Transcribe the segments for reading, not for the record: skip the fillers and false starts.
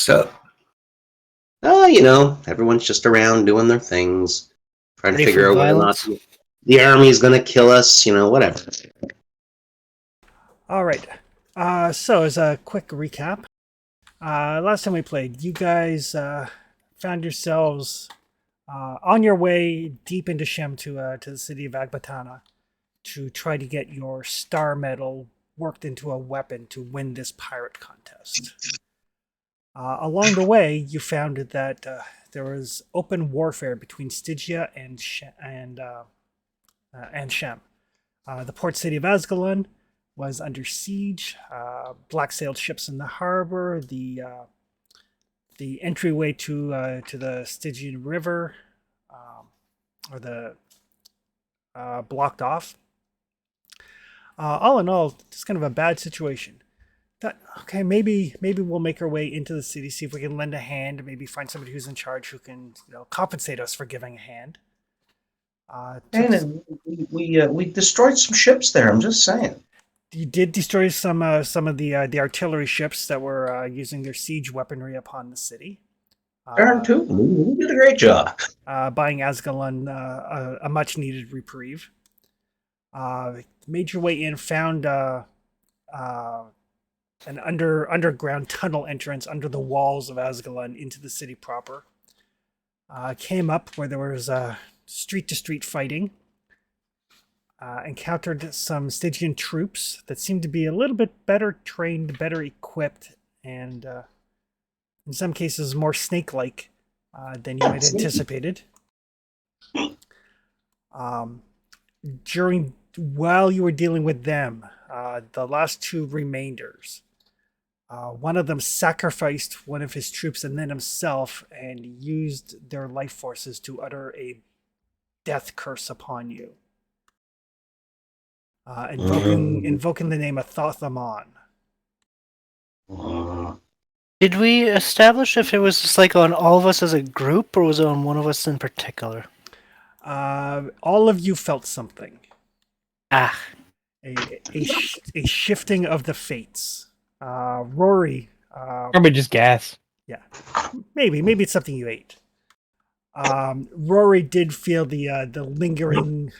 So, everyone's just around doing their things, trying to Ready for figure out whether or not violence? the army's going to kill us, whatever. All right. So as a quick recap, last time we played, you guys found yourselves on your way deep into Shem to the city of Agbatana to try to get your star medal worked into a weapon to win this pirate contest. Along the way, you found that there was open warfare between Stygia and Shem. The port city of Ascalon was under siege. Black-sailed ships in the harbor. The entryway to the Stygian River, blocked off. All in all, just kind of a bad situation. Okay, maybe we'll make our way into the city, see if we can lend a hand, maybe find somebody who's in charge who can compensate us for giving a hand. And we destroyed some ships there. I'm just saying. You did destroy some of the artillery ships that were using their siege weaponry upon the city. Darn too. We did a great job. Buying Ascalon a much needed reprieve. Made your way in, found an underground tunnel entrance under the walls of Ascalon into the city proper. Came up where there was street-to-street fighting. Encountered some Stygian troops that seemed to be a little bit better trained, better equipped, and in some cases more snake-like than you might have anticipated. While you were dealing with them, the last two remainders, one of them sacrificed one of his troops and then himself and used their life forces to utter a death curse upon you. Invoking the name of Thothamon. Did we establish if it was just like on all of us as a group, or was it on one of us in particular? All of you felt something. A shifting of the fates. Rory. Probably just gas. Yeah, maybe it's something you ate. Rory did feel the lingering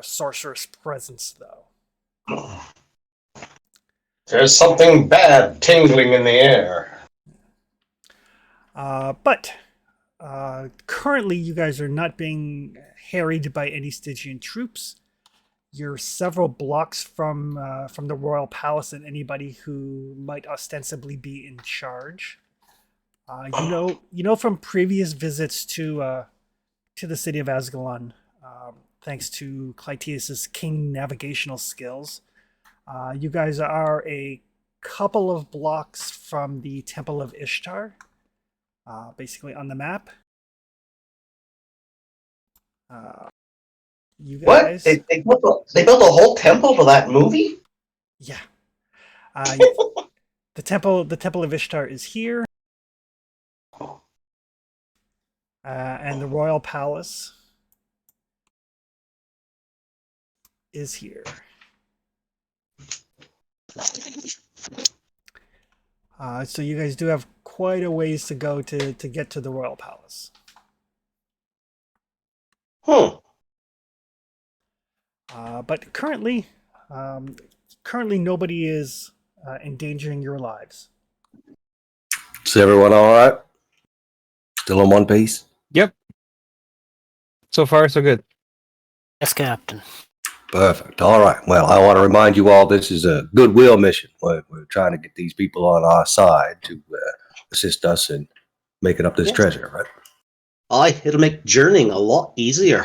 sorceress presence, though. There's something bad tingling in the air. But currently, you guys are not being harried by any Stygian troops. You're several blocks from the royal palace and anybody who might ostensibly be in charge. You know from previous visits to the city of Ascalon, thanks to Clytius's king navigational skills, you guys are a couple of blocks from the Temple of Ishtar, basically on the map. You guys, what? They built a whole temple to that movie? Yeah. The temple of Ishtar is here. And the royal palace is here. So you guys do have quite a ways to go to get to the royal palace. But currently nobody is endangering your lives. Is everyone all right? Still in one piece? Yep. So far, so good. Yes, Captain. Perfect. All right. Well, I want to remind you all this is a goodwill mission. We're trying to get these people on our side to assist us in making up this treasure, right? It'll make journeying a lot easier.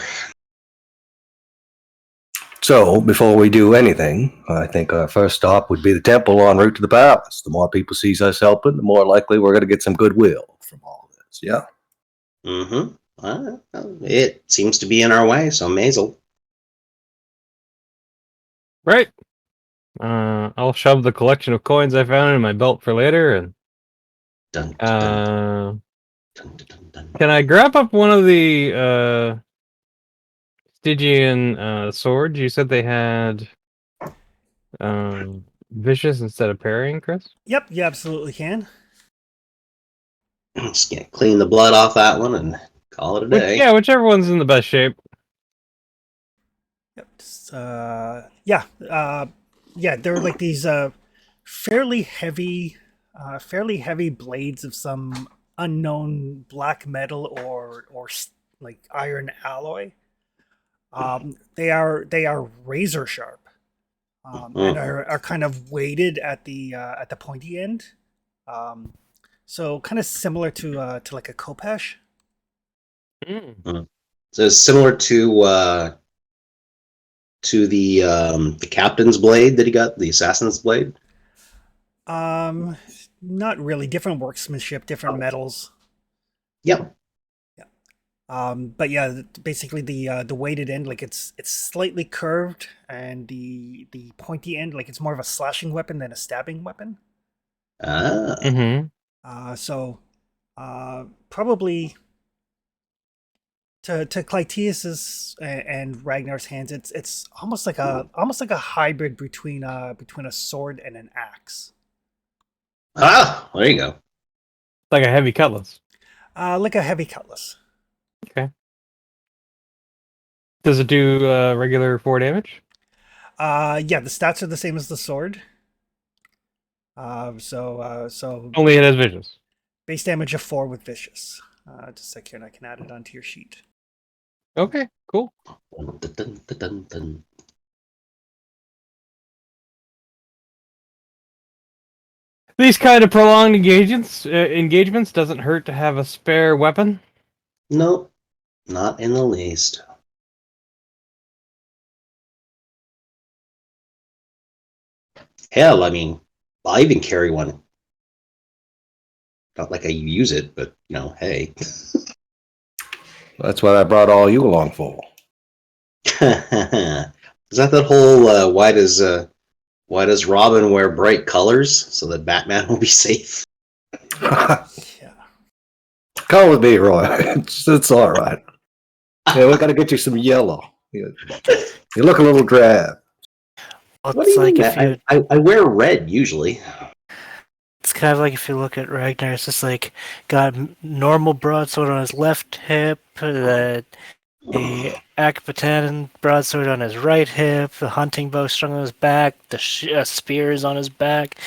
So, before we do anything, I think our first stop would be the temple en route to the palace. The more people sees us helping, the more likely we're going to get some goodwill from all of this, yeah? It seems to be in our way, so Maisel. Right. I'll shove the collection of coins I found in my belt for later, and Dun, dun, dun, dun. can I grab up one of the Stygian swords? You said they had vicious instead of parrying, Chris? Yep, you absolutely can. Just gonna clean the blood off that one and call it a day. Yeah, whichever one's in the best shape. Yep. Yeah. They're like these fairly heavy blades of some unknown black metal or like iron alloy. They are razor sharp, and are kind of weighted at the pointy end. So kind of similar to like a Kopesh. So it's similar to the captain's blade that he got, the assassin's blade. Not really. Different workmanship, different metals. Yep. But yeah, basically the weighted end, like it's slightly curved, and the pointy end, like it's more of a slashing weapon than a stabbing weapon. So probably to Clytius's and Ragnar's hands, it's almost like a hybrid between a sword and an axe. There you go. Like a heavy cutlass. Like a heavy cutlass. Okay. Does it do regular 4 damage? Yeah, the stats are the same as the sword. So Only it has vicious. base damage of 4 with vicious. Just a sec here, and I can add it onto your sheet. Okay, cool. Dun, dun, dun, dun, dun. These kind of prolonged engagements doesn't hurt to have a spare weapon. Nope, not in the least. Hell, I mean, I even carry one. Not like I use it, but hey. That's what I brought all you along for. Is that whole why does Robin wear bright colors so that Batman will be safe? Yeah. Come with me, Roy. It's all right. Yeah, we got to get you some yellow. You look a little drab. Well, What do it's you like mean? if you, I wear red usually. it's kind of like if you look at Ragnar, it's just like got normal broadsword on his left hip, the Akbatan broadsword on his right hip, the hunting bow strung on his back, the spear is on his back,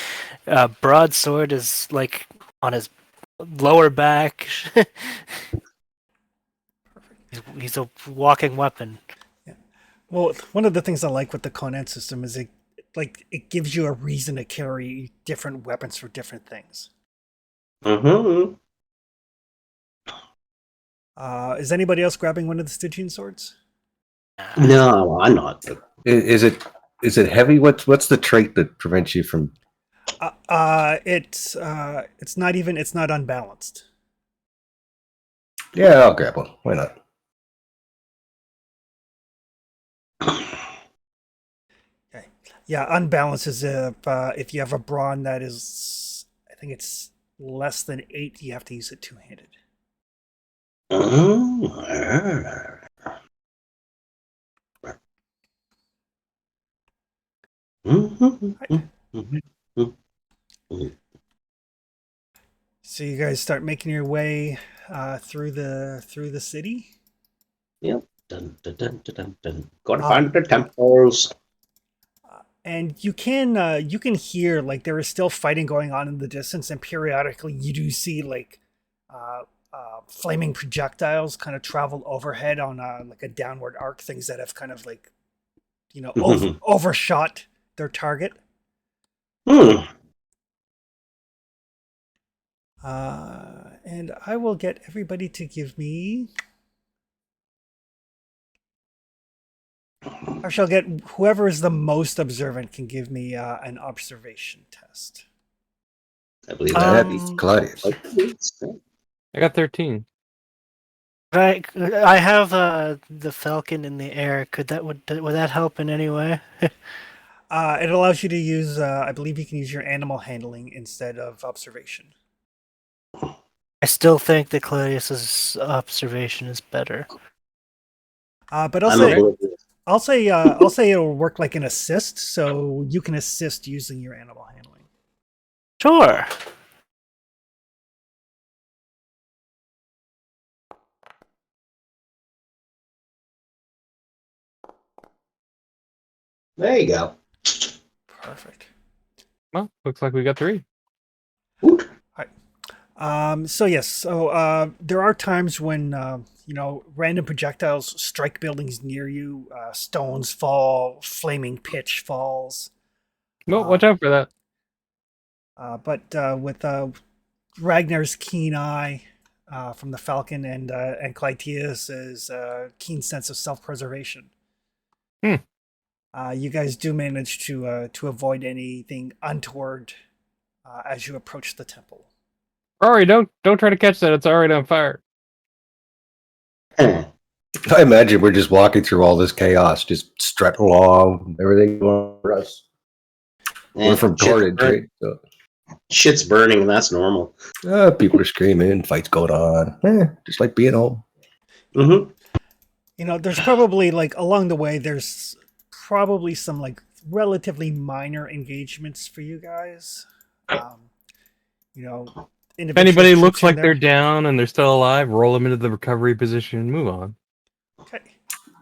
broadsword is like on his lower back. He's a walking weapon. Well, one of the things I like with the Conan system is it gives you a reason to carry different weapons for different things. Mm-hmm. Is anybody else grabbing one of the Stygian swords? No, I'm not. Is it heavy? What's the trait that prevents you from? It's not unbalanced. Yeah, I'll grab one. Why not? Okay. Yeah, unbalanced is if you have a brawn that is, I think it's less than 8, you have to use it two-handed. So you guys start making your way through the city. Yep. Dun, dun, dun, dun, dun, dun. Gotta find the temples. And you can hear like there is still fighting going on in the distance, and periodically you do see like flaming projectiles kind of travel overhead on like a downward arc, things that have kind of like overshot their target. And I will get everybody to give me. I shall get whoever is the most observant can give me an observation test. I believe That that. beats Claudius. I got 13. Right, I have the falcon in the air. Would that help in any way? It allows you to use. I believe you can use your animal handling instead of observation. I still think that Claudius's observation is better. But I'll say it'll work like an assist, so you can assist using your animal handling. Sure. There you go. Perfect. Well, looks like we got 3. Oot. So yes, there are times when random projectiles strike buildings near you. Stones fall, flaming pitch falls. Well, watch out for that. But with Ragnar's keen eye from the Falcon and Clytius's keen sense of self-preservation, Hmm. you guys do manage to avoid anything untoward as you approach the temple. Rory, don't try to catch that. It's already on fire. Huh. I imagine we're just walking through all this chaos, just strutting along, everything going for us. We're from Conan, right? So, Shit's burning, and that's normal. people are screaming, fights going on. Just like being home. Mm-hmm. There's probably like along the way, there's probably some like relatively minor engagements for you guys. If anybody looks like they're down and they're still alive, roll them into the recovery position and move on. Okay.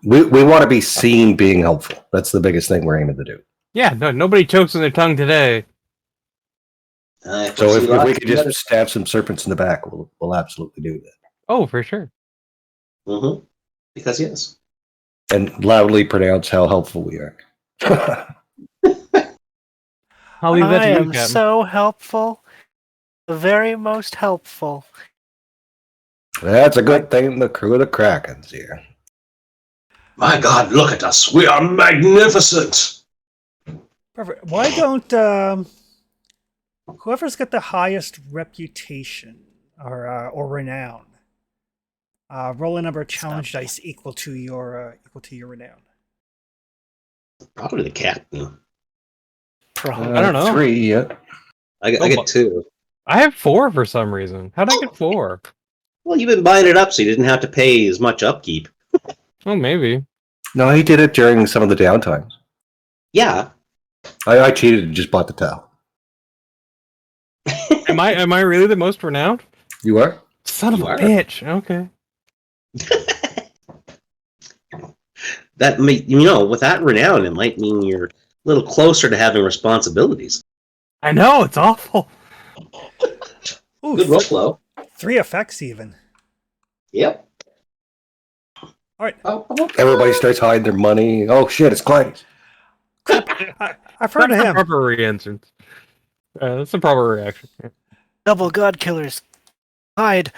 We want to be seen being helpful. That's the biggest thing we're aiming to do. Yeah, no, nobody chokes on their tongue today. So if we could just stab some serpents in the back, we'll absolutely do that. Oh, for sure. Mm-hmm. Because yes. And loudly pronounce how helpful we are. I'll leave that I to you, am Captain. so helpful. The very most helpful. That's a good thing the crew of the Kraken's here. My God, look at us. We are magnificent. Perfect. Why don't whoever's got the highest reputation or renown roll a number of challenge dice equal to your renown? Probably the captain. I don't know. 3, yeah. I get 2. I have 4 for some reason. How'd I get 4? Well, you've been buying it up, so you didn't have to pay as much upkeep. Oh, maybe. No, he did it during some of the downtimes. Yeah. I cheated and just bought the towel. Am I really the most renowned? You are? Son of You a are. bitch. Okay. That with that renown, it might mean you're a little closer to having responsibilities. I know, it's awful. Ooh, Good roll flow. 3 effects even. Yep. All right. Everybody starts hiding their money. Oh shit, it's Clyde's. I've heard of That's the him. proper reaction. That's the proper reaction. Yeah. Double god killers. Hide.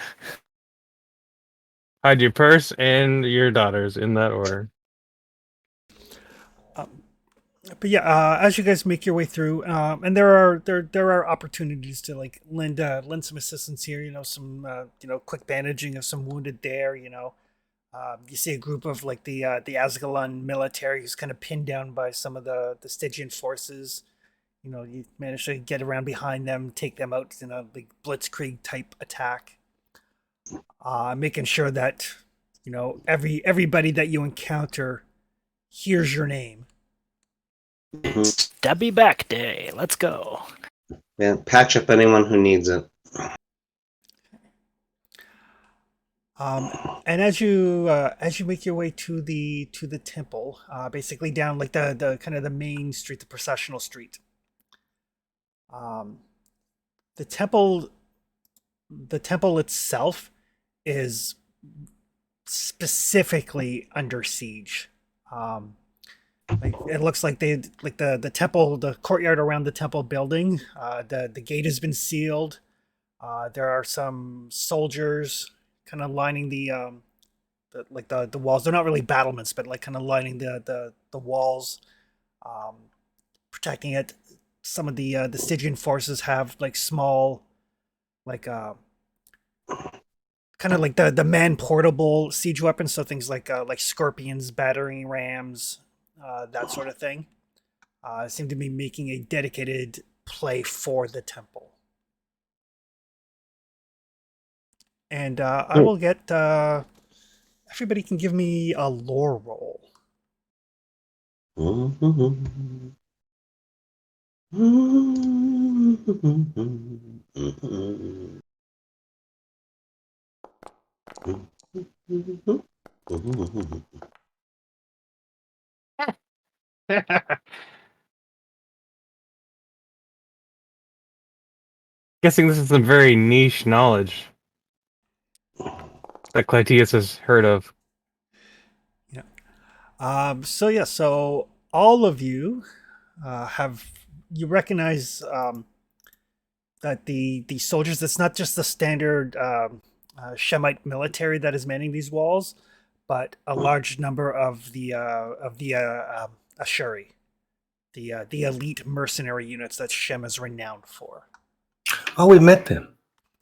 Hide your purse and your daughters in that order. But yeah, as you guys make your way through, and there are opportunities to like lend some assistance here. Some quick bandaging of some wounded there. You see a group of like the Asgalon military who's kind of pinned down by some of the Stygian forces. You manage to get around behind them, take them out in a like blitzkrieg type attack. Making sure that everybody that you encounter hears your name. Stabby back day. Let's go. Yeah, patch up anyone who needs it. And as you make your way to the temple, basically down like the kind of the main street, the processional street. The temple itself is specifically under siege. Like it looks like the temple, the courtyard around the temple building, the gate has been sealed. There are some soldiers kind of lining the walls. They're not really battlements, but like kind of lining the walls, protecting it. Some of the Stygian forces have like small, like kind of like the man portable siege weapons. So things like scorpions, battering rams, that sort of thing. Seem to be making a dedicated play for the temple. And I will get everybody can give me a lore roll. Guessing this is some very niche knowledge that Clytius has heard of. So all of you you recognize that the soldiers. It's not just the standard Shemite military that is manning these walls, but a large number of the Ashuri, the elite mercenary units that Shem is renowned for. Oh, we met them.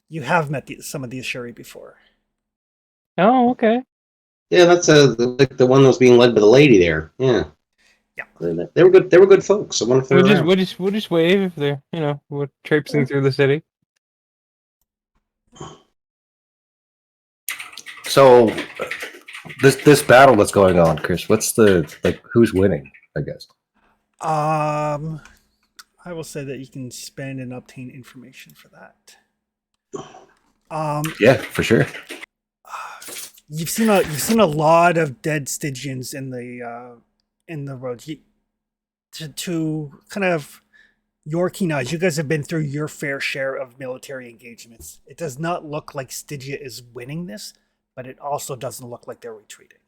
You have met some of the Ashuri before. Oh, okay. Yeah, that's like the one that was being led by the lady there. Yeah. Yeah. They were good. They were good folks. I wonder if they're around. We'll just wave if they're, we're traipsing through the city. So this battle that's going on, Chris, what's who's winning, I guess? I will say that you can spend and obtain information for that. Yeah, for sure. You've seen a lot of dead Stygians in the road. To kind of your keen eyes, you guys have been through your fair share of military engagements. It does not look like Stygia is winning this, but it also doesn't look like they're retreating.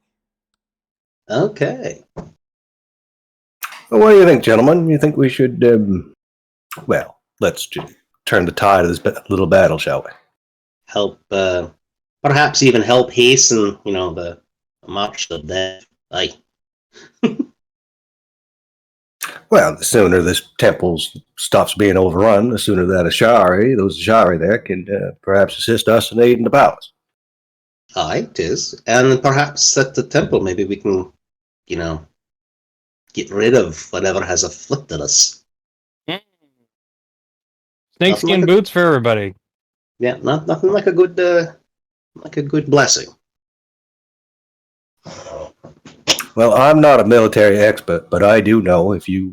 Okay. Well, what do you think, gentlemen? You think we should, let's turn the tide of this little battle, shall we? Help, perhaps even help hasten, the march of death. Aye. Well, the sooner this temple stops being overrun, the sooner those Ashari there can perhaps assist us in aiding the palace. Aye, it is. And perhaps at the temple, maybe we can, get rid of whatever has afflicted us. Snakeskin boots for everybody. Yeah, nothing like a good blessing. Well, I'm not a military expert, but I do know if you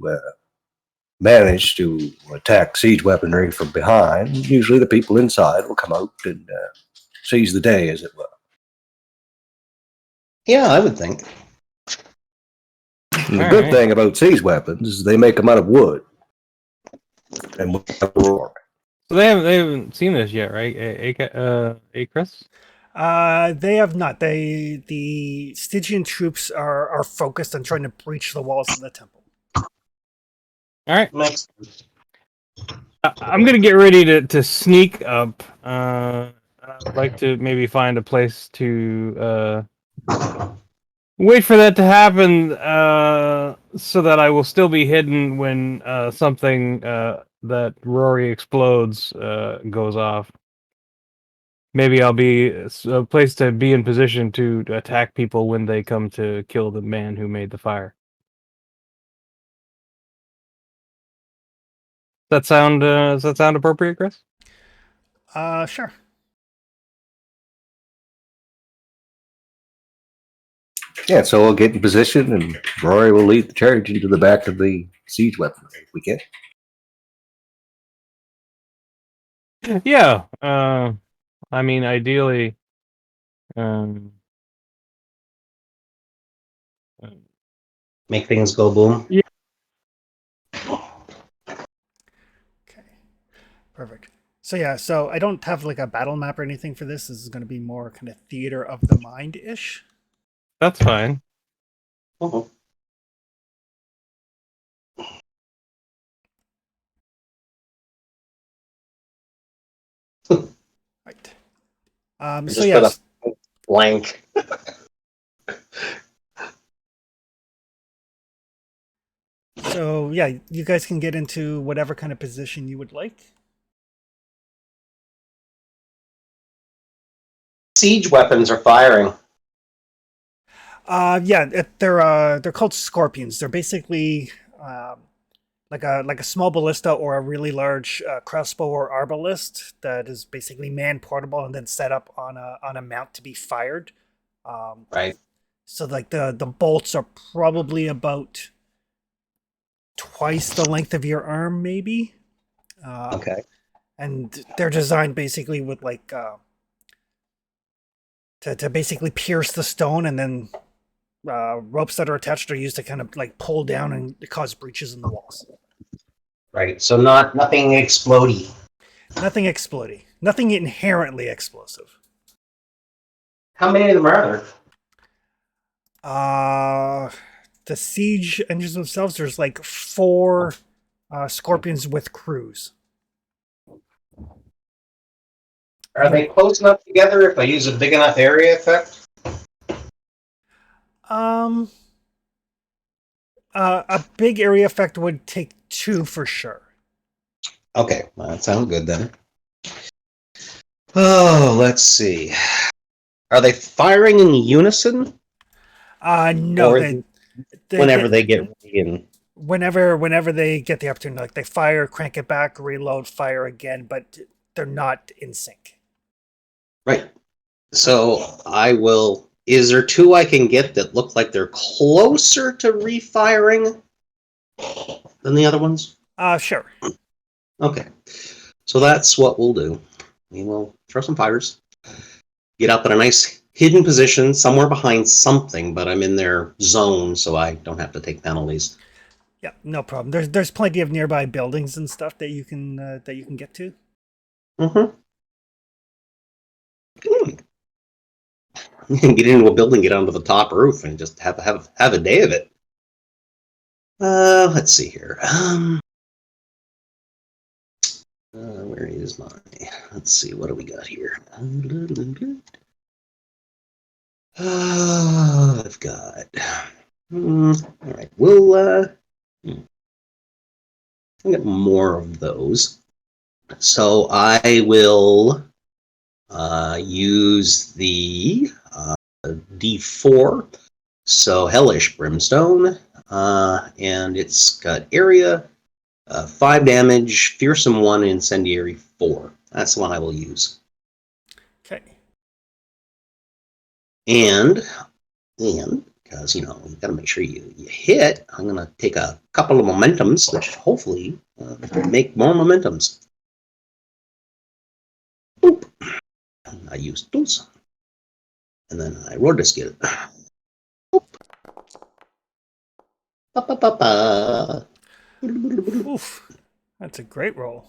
manage to attack siege weaponry from behind, usually the people inside will come out and seize the day, as it were. Yeah, I would think. And the good thing about siege weapons is they make them out of wood. And roar. So they haven't seen this yet, right? Chris? They have not. The Stygian troops are focused on trying to breach the walls of the temple. All right. Next. I'm gonna get ready to sneak up. I'd like to maybe find a place to wait for that to happen, so that I will still be hidden when something that Rory explodes goes off. Maybe I'll be a place to be in position to attack people when they come to kill the man who made the fire. Does that sound appropriate, Chris? Sure. Yeah, so we'll get in position and Rory will lead the charge into the back of the siege weaponry if we can. Yeah. I mean, ideally, Make things go boom. Yeah. Okay. Perfect. So I don't have like a battle map or anything for this. This is going to be more kind of theater of the mind-ish. that's fine. Uh-huh. Right. Just put a blank. So yeah, you guys can get into whatever kind of position you would like. Siege weapons are firing. They're called scorpions. They're basically like a small ballista or a really large crossbow or arbalist that is basically man portable and then set up on a mount to be fired. Right. So like the bolts are probably about twice the length of your arm, maybe. Okay. And they're designed basically with like to basically pierce the stone and then ropes that are attached are used to kind of like pull down and cause breaches in the walls. Right. So nothing explodey. Nothing exploding. Nothing inherently explosive. How many of them are there? The siege engines themselves, there's like 4 scorpions with crews. Are they close enough together if I use a big enough area effect? A big area effect would take 2 for sure. Okay, well, that sounds good then. Oh, let's see. Are they firing in unison? No, Or they whenever they get ready and whenever they get the opportunity, like they fire, crank it back, reload, fire again, but they're not in sync. right. So I will. Is there 2 I can get that look like they're closer to refiring than the other ones? Sure. Okay. So that's what we'll do. We will throw some fires, get up in a nice hidden position somewhere behind something, but I'm in their zone, so I don't have to take penalties. Yeah, no problem. There's plenty of nearby buildings and stuff that you can get to. Mm-hmm. You can get into a building, get onto the top roof, and just have a day of it. Let's see here. Where is my? Let's see. What do we got here? I've got. All right. We'll. I got more of those. So I will use the D4. So Hellish Brimstone, and it's got area 5 damage, fearsome 1, incendiary 4. That's the one I will use. Okay. And because you got to make sure you hit, I'm gonna take a couple of momentums, which hopefully make more momentums. Boop. I used those, and then I roll this get it. Boop. Ba, ba, ba, ba. Oof. That's a great roll.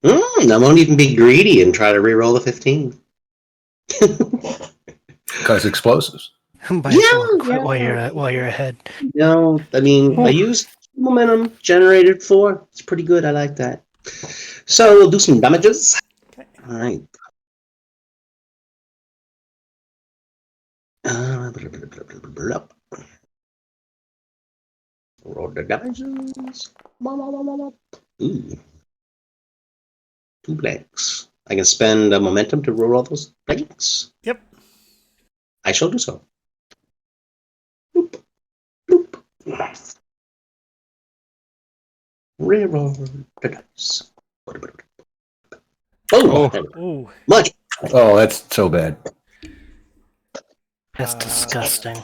I won't even be greedy and try to re-roll the 15. Because explosives. Might as well quit while you're ahead. No, I mean, I used momentum, generated 4. It's pretty good. I like that. So we'll do some damages. Okay. All right. Roll the damages. Ooh. 2 blanks. I can spend a momentum to roll all those blanks. Yep. I shall do so. Boop. Boop. Reroll the dice. Oh, Ooh. much. Oh, that's so bad. That's disgusting.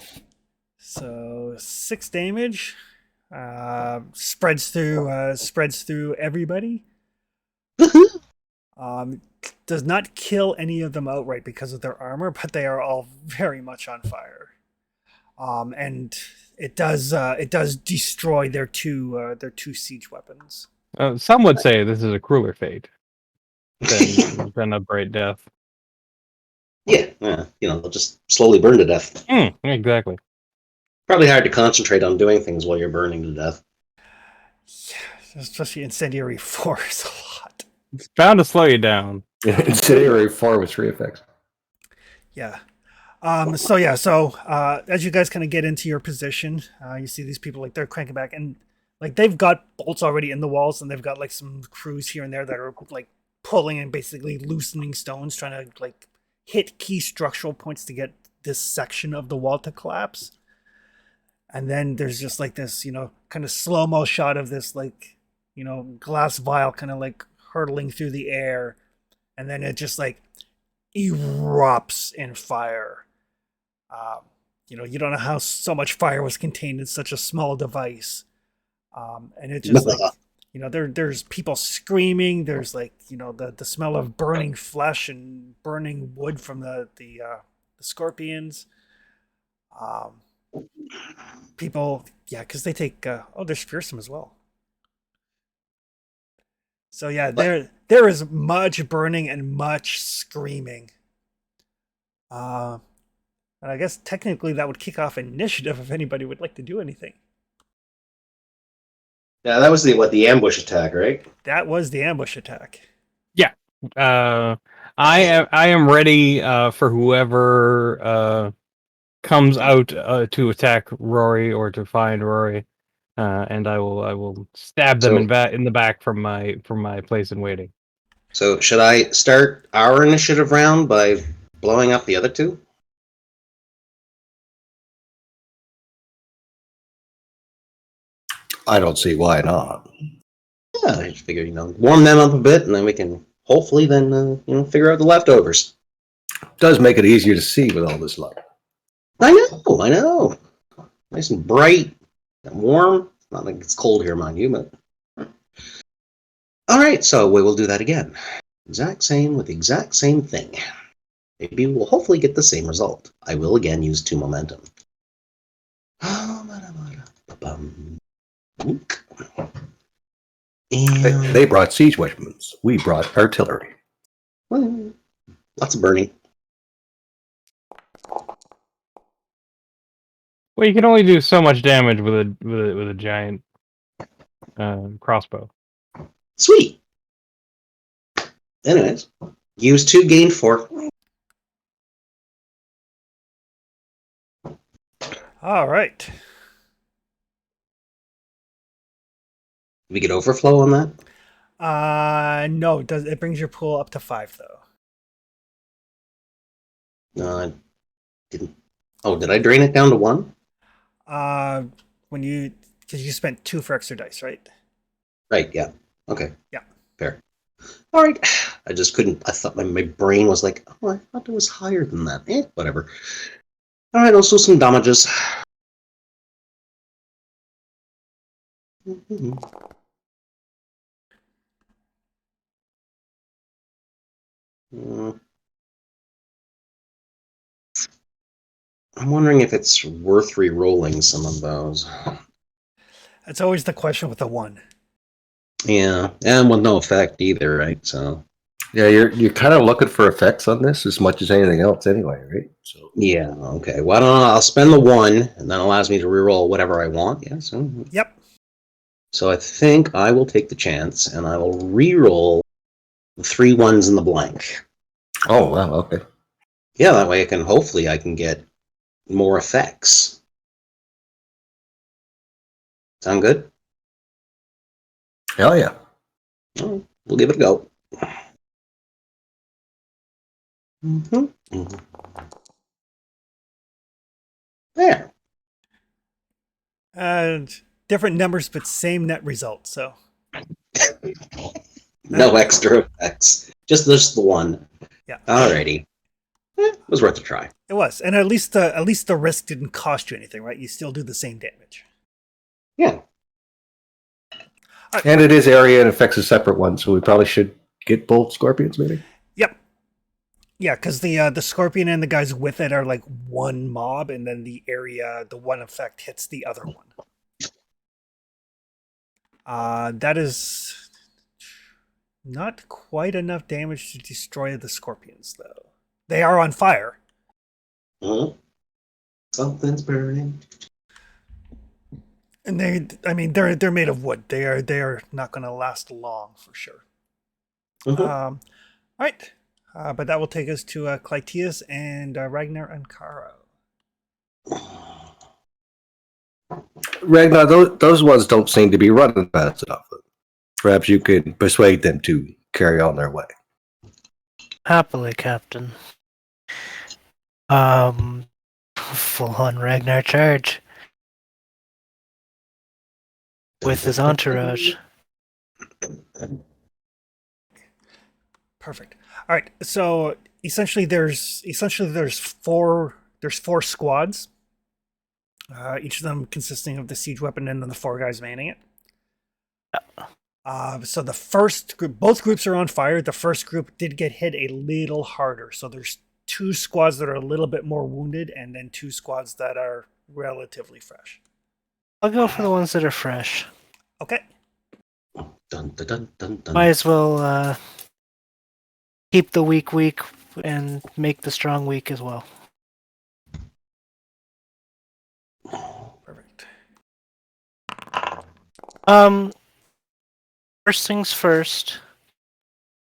So 6 damage. Spreads through everybody. Does not kill any of them outright because of their armor, but they are all very much on fire. And it does destroy their 2 siege weapons. Some would say this is a crueler fate than a bright death. Yeah, they'll just slowly burn to death. Exactly. Probably hard to concentrate on doing things while you're burning to death. Yeah, especially incendiary 4 is a lot. It's bound to slow you down. Incendiary 4 with 3 effects. Yeah. So as you guys kind of get into your position, you see these people like they're cranking back and like they've got bolts already in the walls and they've got like some crews here and there that are like pulling and basically loosening stones, trying to like hit key structural points to get this section of the wall to collapse. And then there's just like this, kind of slow-mo shot of this like, glass vial kind of like hurtling through the air. And then it just like erupts in fire. You don't know how so much fire was contained in such a small device. And it just like, there's people screaming. There's like, the smell of burning flesh and burning wood from the scorpions. people, yeah, because they take. There's fearsome as well. So yeah, there is much burning and much screaming. And I guess technically that would kick off initiative if anybody would like to do anything. Yeah, that was the ambush attack, right? That was the ambush attack. I am ready for whoever comes out to attack Rory or to find Rory, and I will stab them in the back from my place in waiting. So should I start our initiative round by blowing up the other two? I don't see why not. Yeah, I just figured, warm them up a bit, and then we can hopefully then, figure out the leftovers. Does make it easier to see with all this light. I know. Nice and bright and warm. Not like it's cold here, mind you, but... All right, so we will do that again. Exact same with the exact same thing. Maybe we'll hopefully get the same result. I will again use 2 momentum. And They brought siege weapons. We brought artillery. well, lots of burning. Well, you can only do so much damage with a giant crossbow. Sweet. Anyways, use 2, gain 4. All right. We get overflow on that? No, it brings your pool up to 5 though. No, I didn't. Oh, did I drain it down to 1? Because you spent 2 for extra dice, right? Right, yeah. Okay. Yeah. Fair. All right. I just couldn't. I thought my brain was like, oh, I thought it was higher than that. Whatever. All right, let's do some damages. I'm wondering if it's worth re-rolling some of those. That's always the question with the 1. Yeah, and with no effect either, right? So Yeah, you're kind of looking for effects on this as much as anything else, anyway, right? So yeah, okay. Well, I don't know. I'll spend the 1, and that allows me to re-roll whatever I want. Yeah. Yep. So I think I will take the chance, and I will re-roll the 3 ones in the blank. oh wow, okay. Yeah, that way I can get more effects. Sound good? Hell yeah. All right, we'll give it a go. Mm-hmm. There. And different numbers, but same net result. So No extra effects. Just the 1. yeah. Alrighty. It was worth a try. It was, and at least the risk didn't cost you anything, right? You still do the same damage. Yeah. And it is area and affects a separate one, so we probably should get both scorpions, maybe. Yep. Yeah, because the scorpion and the guys with it are like one mob, and then the one effect hits the other one. That is not quite enough damage to destroy the scorpions, though. They are on fire. Mm-hmm. Something's burning. And they're made of wood. They are not going to last long for sure. Mm-hmm. All right, but that will take us to Clytius and Ragnar and Caro. Ragnar, those ones don't seem to be running fast enough. Perhaps you could persuade them to carry on their way. Happily, Captain. Full-on Ragnar charge. With his entourage. Perfect. All right. So essentially, there's four squads. Each of them consisting of the siege weapon and then the 4 guys manning it. So the first group, both groups are on fire. The first group did get hit a little harder. So there's 2 squads that are a little bit more wounded, and then 2 squads that are relatively fresh. I'll go for the ones that are fresh. Okay. Dun, dun, dun, dun, dun. Might as well keep the weak weak and make the strong weak as well. Perfect. First things first.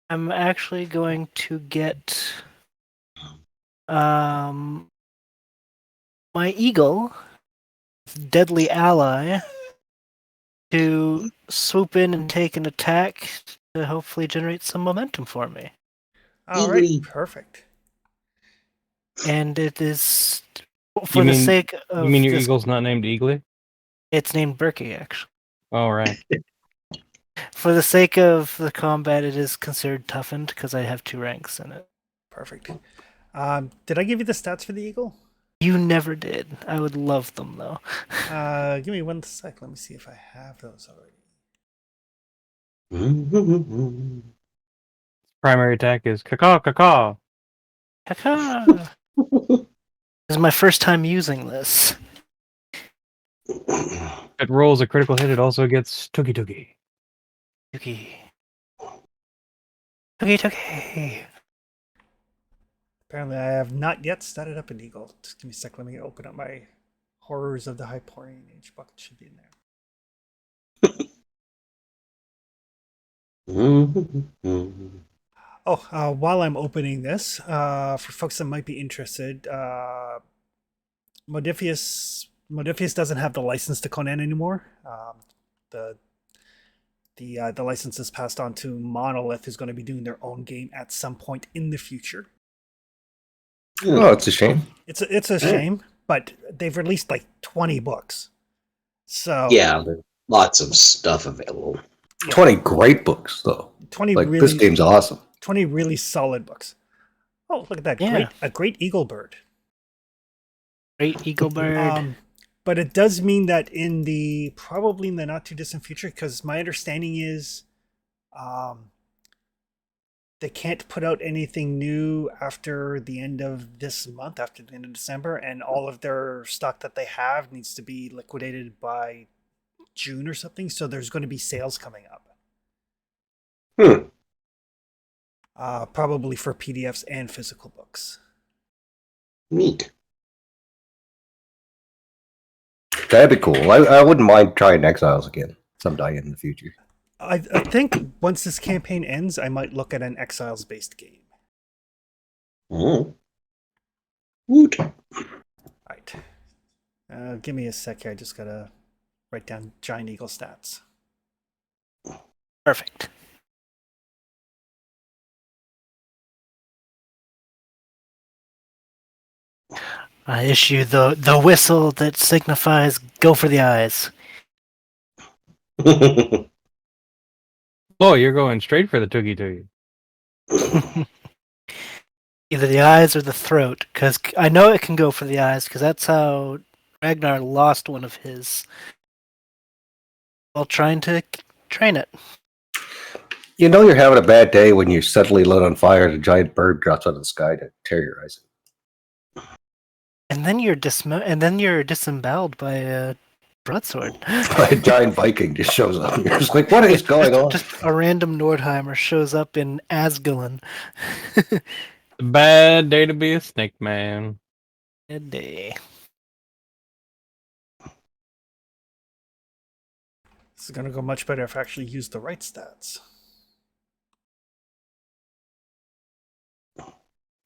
I'm actually going to get my eagle, deadly ally, to swoop in and take an attack to hopefully generate some momentum for me. All right. Eagly. Perfect. And it is for You the mean- sake of You mean your this, eagle's not named Eagly? it's named Berkey actually. All right. For the sake of the combat, it is considered toughened because I have 2 ranks in it. Perfect. Did I give you the stats for the eagle? You never did. I would love them though. Give me 1 sec. Let me see if I have those already. Primary attack is caw caw. Caca! This is my first time using this. If it rolls a critical hit, it also gets tookie tookie. Tuki. Tuki Tuki. Apparently, I have not yet started up an eagle. Just give me a sec. Let me open up my Horrors of the Hyperion Age bucket. Should be in there. Oh, while I'm opening this, for folks that might be interested, Modifius doesn't have the license to Conan anymore. The license is passed on to Monolith, who's going to be doing their own game at some point in the future. Oh, it's a shame. It's a shame, but they've released like 20 books. So Yeah, there's lots of stuff available. 20 great books, though. 20 Like, really this game's awesome. 20 really solid books. Oh, look at that. Yeah. A great eagle bird. Great Eagle Bird. But it does mean that probably in the not too distant future, because my understanding is they can't put out anything new after the end of this month, after the end of December, and all of their stock that they have needs to be liquidated by June or something. So there's going to be sales coming up. Probably for PDFs and physical books. Neat. That'd be cool. I wouldn't mind trying Exiles again sometime in the future. I think once this campaign ends, I might look at an Exiles-based game. Oh. Woot. Right. Give me a sec here. I just gotta write down Giant Eagle stats. Perfect. I issue the whistle that signifies go for the eyes. Oh, you're going straight for the tookie tookie. Either the eyes or the throat, because I know it can go for the eyes, because that's how Ragnar lost one of his while trying to train it. You know you're having a bad day when you suddenly lit on fire and a giant bird drops out of the sky to terrorize it. And then you're disemboweled by a broadsword. A giant Viking just shows up. You're just like, what is going on? Just a random Nordheimer shows up in Asgulon. A bad day to be a snake man. Good day. This is gonna go much better if I actually use the right stats.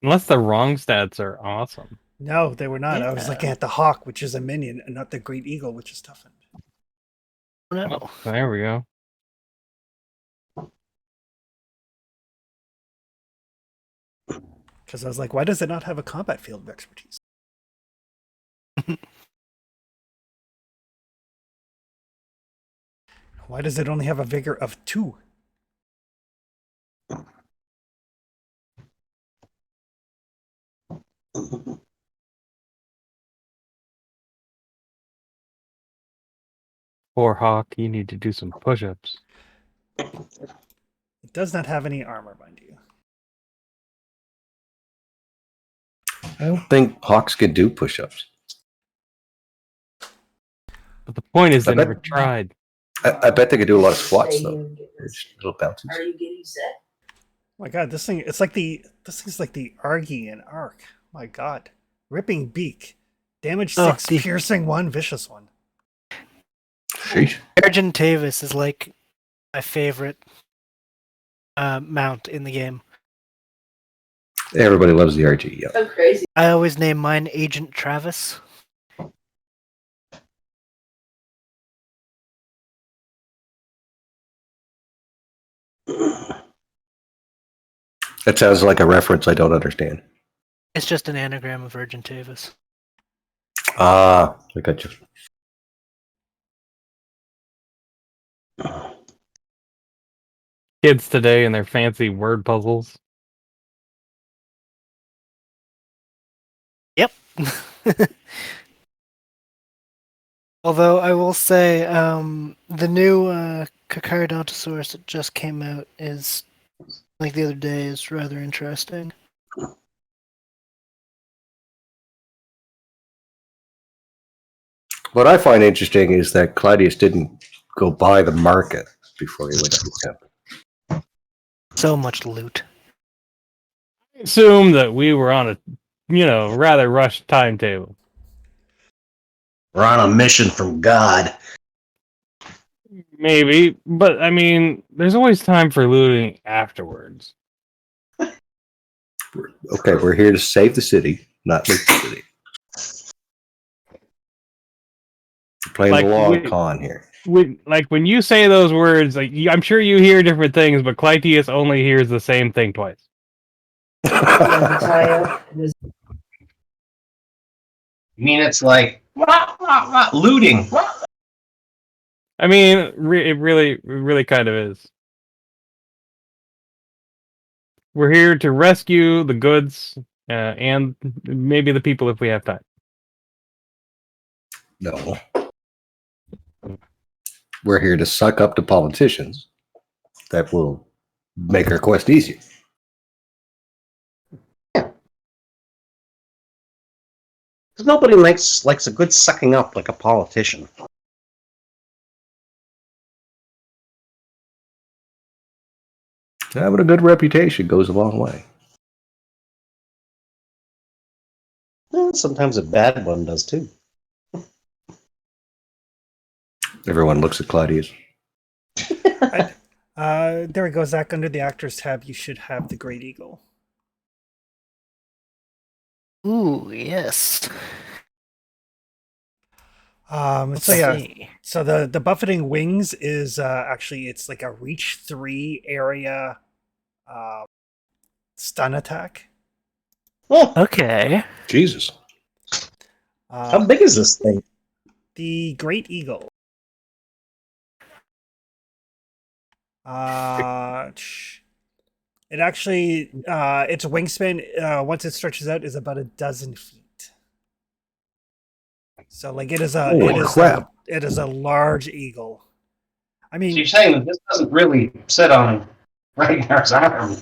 Unless the wrong stats are awesome. No, they were not. I was Yeah. looking at the hawk, which is a minion, and not the great eagle, which is toughened. No. Oh, there we go. Because I was like, why does it not have a combat field of expertise? Why does it only have a vigor of 2? Poor Hawk, you need to do some push-ups. It does not have any armor, mind you. I don't think hawks can do push-ups. But the point is, I they bet- never tried. I bet they could do a lot of squats though. Just little bounces. Are you getting set? My God, this thing's like the Argy in Arc. My God, ripping beak, damage Oh, 6, piercing 1, vicious 1. Sheesh. Argentavis is like my favorite mount in the game. Everybody loves the RG. Yeah. So crazy. I always name mine Agent Travis. That sounds like a reference I don't understand. It's just an anagram of Argentavis. Ah, I got you. Kids today and their fancy word puzzles. Yep. Although I will say, the new Carcharodontosaurus that just came out is, like the other day, is rather interesting. What I find interesting is that Claudius didn't go buy the market before he went to the So much loot. I assume that we were on a, rather rushed timetable. We're on a mission from God. Maybe, but I mean, there's always time for looting afterwards. Okay, we're here to save the city, not loot the city. We're playing Like, the long con here. When you say those words, I'm sure you hear different things, but Clytius only hears the same thing twice. I mean, it's like looting. I mean, it really kind of is. We're here to rescue the goods and maybe the people if we have time. No. We're here to suck up the politicians. That will make our quest easier. Because nobody likes a good sucking up like a politician. Having a good reputation goes a long way. Well, sometimes a bad one does too. Everyone looks at Claudius. There we go, Zach. Under the actors tab, you should have the Great Eagle. Ooh, yes. So yeah, so the buffeting wings is actually, it's like a reach 3 area stun attack. Oh, Okay. Jesus. how big is this thing? The Great Eagle. It actually, its wingspan, once it stretches out, is about 12 feet. So, like, it is a large eagle. I mean, So you're saying that this doesn't really sit on Ragnar's arm?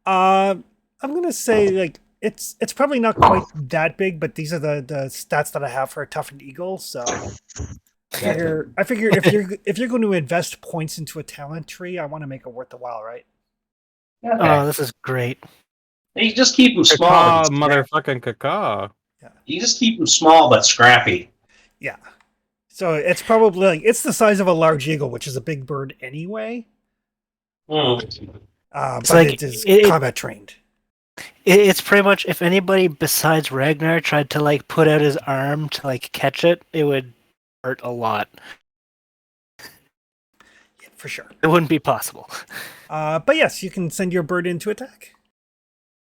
I'm gonna say, like, it's probably not quite that big, but these are the stats that I have for a toughened eagle. So I figure if you're going to invest points into a talent tree, I want to make it worth the while, right? Oh, Okay. this is great. You just keep them small. Caca, motherfucking caca. You just keep them small but scrappy. Yeah. So it's probably, like, it's the size of a large eagle, which is a big bird anyway. Mm. But like, it is it- combat trained. It's pretty much, if anybody besides Ragnar tried to, like, put out his arm to, like, catch it, it would hurt a lot. Yeah, for sure. It wouldn't be possible. But yes, you can send your bird in to attack.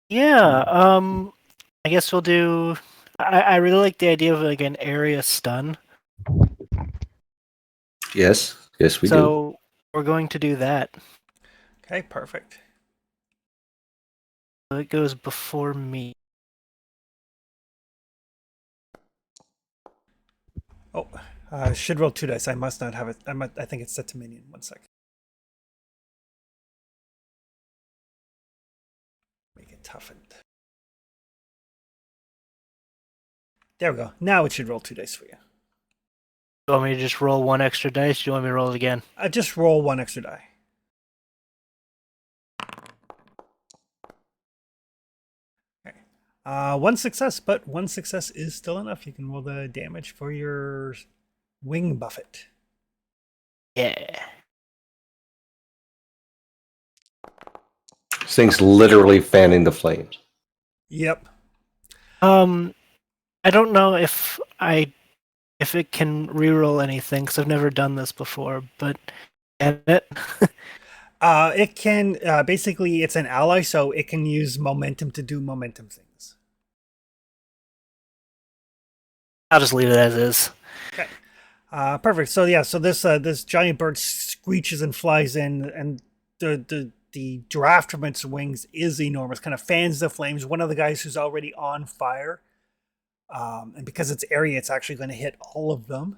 Yeah, I guess we'll do... I really like the idea of, like, an area stun. Yes. Yes, we do. So we're going to do that. Okay, perfect. So it goes before me. Oh, should roll 2 dice. I must not have it. I think it's set to minion. 1 second. Make it toughened. There we go. Now it should roll 2 dice for you. You want me to just roll one extra dice? Do you want me to roll it again? Just roll one extra die. Okay. One success, but one success is still enough. You can roll the damage for your wing buffet. Yeah. This thing's literally fanning the flames. Yep. I don't know if it can reroll anything because I've never done this before, but can it? It can basically it's an ally, so it can use momentum to do momentum things. I'll just leave it as is. Okay. Perfect. So yeah, so this giant bird screeches and flies in, and the draft from its wings is enormous. Kind of fans the flames. One of the guys who's already on fire, and because it's area, it's actually going to hit all of them.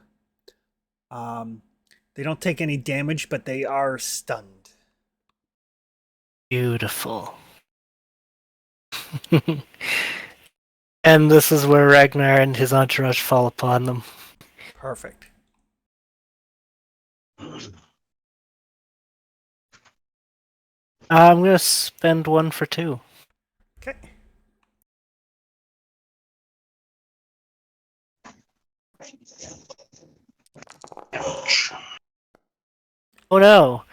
They don't take any damage, but they are stunned. Beautiful. And this is where Ragnar and his entourage fall upon them. Perfect. I'm gonna spend one for 2. Okay. Oh no!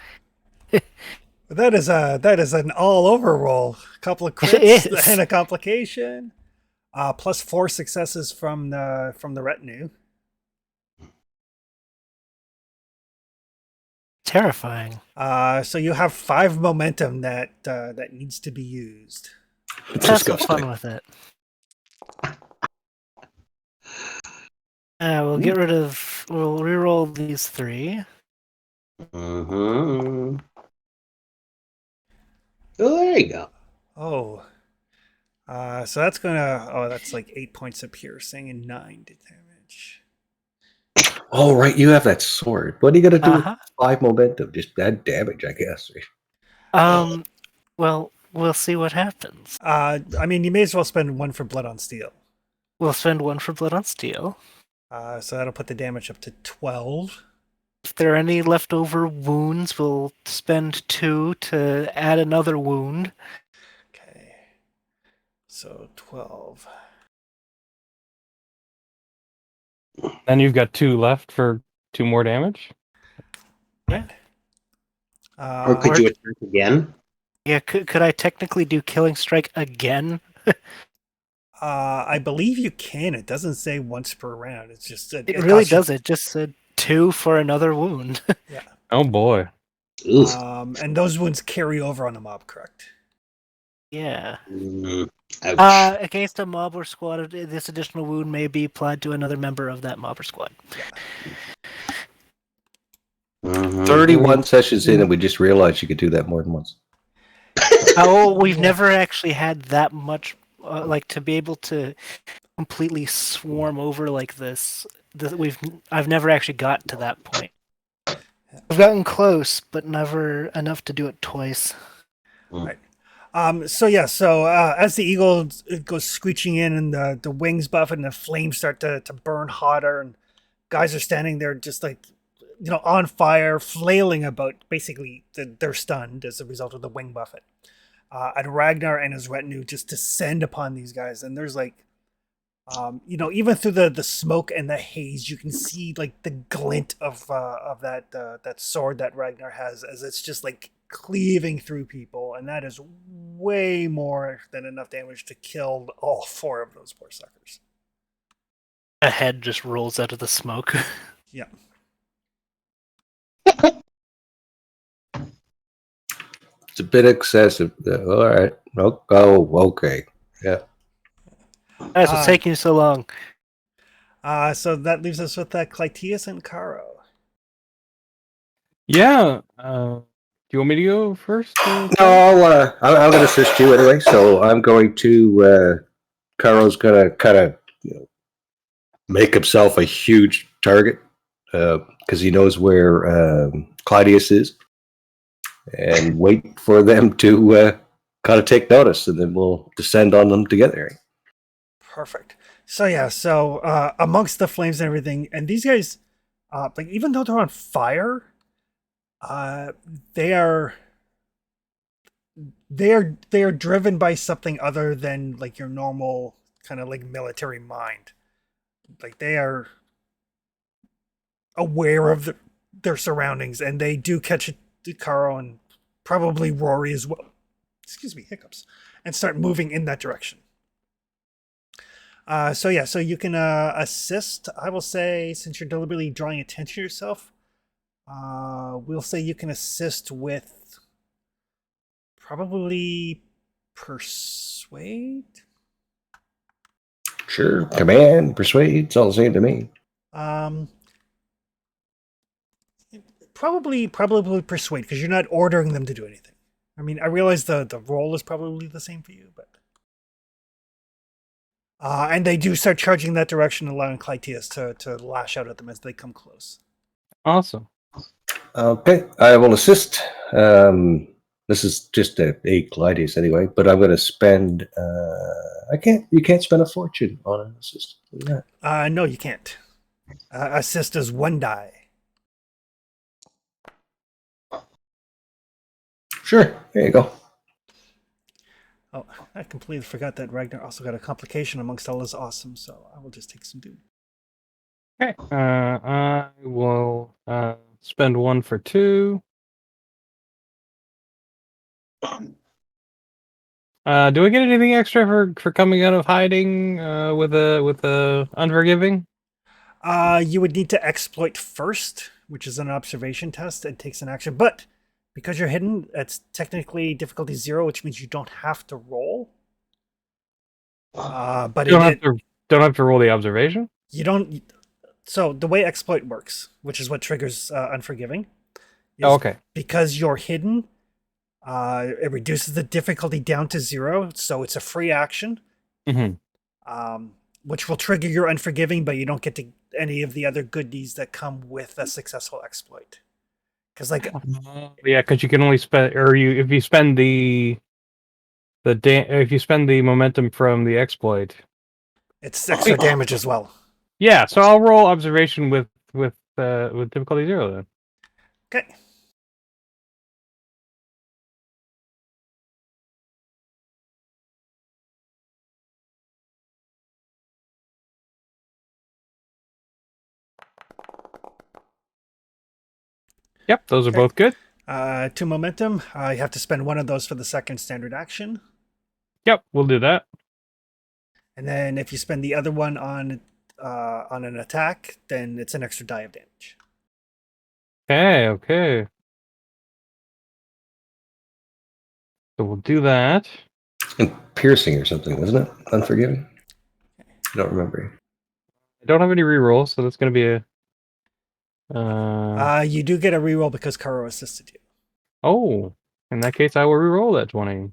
That is an all over roll. A couple of It crits is. and a complication. Plus 4 successes from the retinue. Terrifying. So you have 5 momentum that needs to be used. It's Have some disgusting. fun with it. We'll get rid of. We'll reroll these 3. Mm-hmm. Oh, there you go. Oh. So that's gonna. Oh, that's like 8 points of piercing and 9 damage. Oh, right. You have that sword. What are you going to do Uh-huh. with 5 momentum? Just add damage, I guess. Well, we'll see what happens. I mean, you may as well spend 1 for blood on steel. We'll spend 1 for blood on steel. So that'll put the damage up to 12. If there are any leftover wounds, we'll spend 2 to add another wound. Okay. So 12. Then you've got 2 left for 2 more damage. Yeah. Or could you attack again? Yeah, could I technically do Killing Strike again? I believe you can. It doesn't say once per round. It's just It really does. It just said 2 for another wound. Yeah. Oh boy. Oof. And those wounds carry over on the mob, correct? Yeah. Ouch. Against a mob or squad, this additional wound may be applied to another member of that mob or squad. Mhm. 31 sessions in, and we just realized you could do that more than once. Oh, we've never actually had that much, like to be able to completely swarm over like this. I've never actually got to that point. I've gotten close, but never enough to do it twice. Right. So as the eagle goes screeching in and the wings buff and the flames start to burn hotter, and guys are standing there just like, on fire, flailing about. Basically, they're stunned as a result of the wing buffet. And Ragnar and his retinue just descend upon these guys, and there's like, even through the smoke and the haze, you can see like the glint of that sword that Ragnar has, as it's just like cleaving through people, and that is way more than enough damage to kill all 4 of those poor suckers. A head just rolls out of the smoke. Yeah. It's a bit excessive. All right. Oh, okay. Yeah. Guys, what's taking you so long? So that leaves us with Clytius and Caro. Yeah. Do you want me to go first? No, I'm going to assist you anyway. So I'm going to. Caro's going to kind of make himself a huge target because he knows where Claudius is, and wait for them to kind of take notice, and then we'll descend on them together. Perfect. So amongst the flames and everything, and these guys, Like even though they're on fire, they are they are driven by something other than like your normal kind of like military mind. Like they are aware of their surroundings, and they do catch Caro and probably Rory as well. Excuse me, hiccups, and start moving in that direction. So you can assist. I will say, since you're deliberately drawing attention to yourself, we'll say you can assist with probably persuade. Sure. Command, persuade, it's all the same to me. Probably persuade, because you're not ordering them to do anything. I mean, I realize the role is probably the same for you, but and they do start charging that direction, allowing Clytius to lash out at them as they come close. Awesome. Okay, I will assist. This is just a Clydes anyway, but I'm going to spend. You can't spend a fortune on an assist. Look at that. No, you can't. Assist is 1 die. Sure, there you go. Oh, I completely forgot that Ragnar also got a complication amongst all his awesome, so I will just take some dude. Okay. I will spend 1 for 2. Do I get anything extra for coming out of hiding with a unforgiving? You would need to exploit first, which is an observation test. It takes an action, but because you're hidden, it's technically difficulty 0, which means you don't have to roll. But Don't have to roll the observation. You don't. So the way exploit works, which is what triggers unforgiving, is Okay. because you're hidden. It reduces the difficulty down to 0, so it's a free action. Mm-hmm. Which will trigger your unforgiving, but you don't get to any of the other goodies that come with a successful exploit. Because because you can only spend, or if you spend if you spend the momentum from the exploit, it's extra damage as well. Yeah, so I'll roll observation with difficulty 0 then. Okay. Yep, those are both good. 2 momentum. You have to spend 1 of those for the second standard action. Yep, we'll do that. And then if you spend the other one on an attack, then it's an extra die of damage. Okay. So we'll do that. And piercing or something, wasn't it? Unforgiving? I don't remember. I don't have any rerolls, so that's going to be a... You do get a reroll because Karo assisted you. Oh, in that case, I will reroll that 20.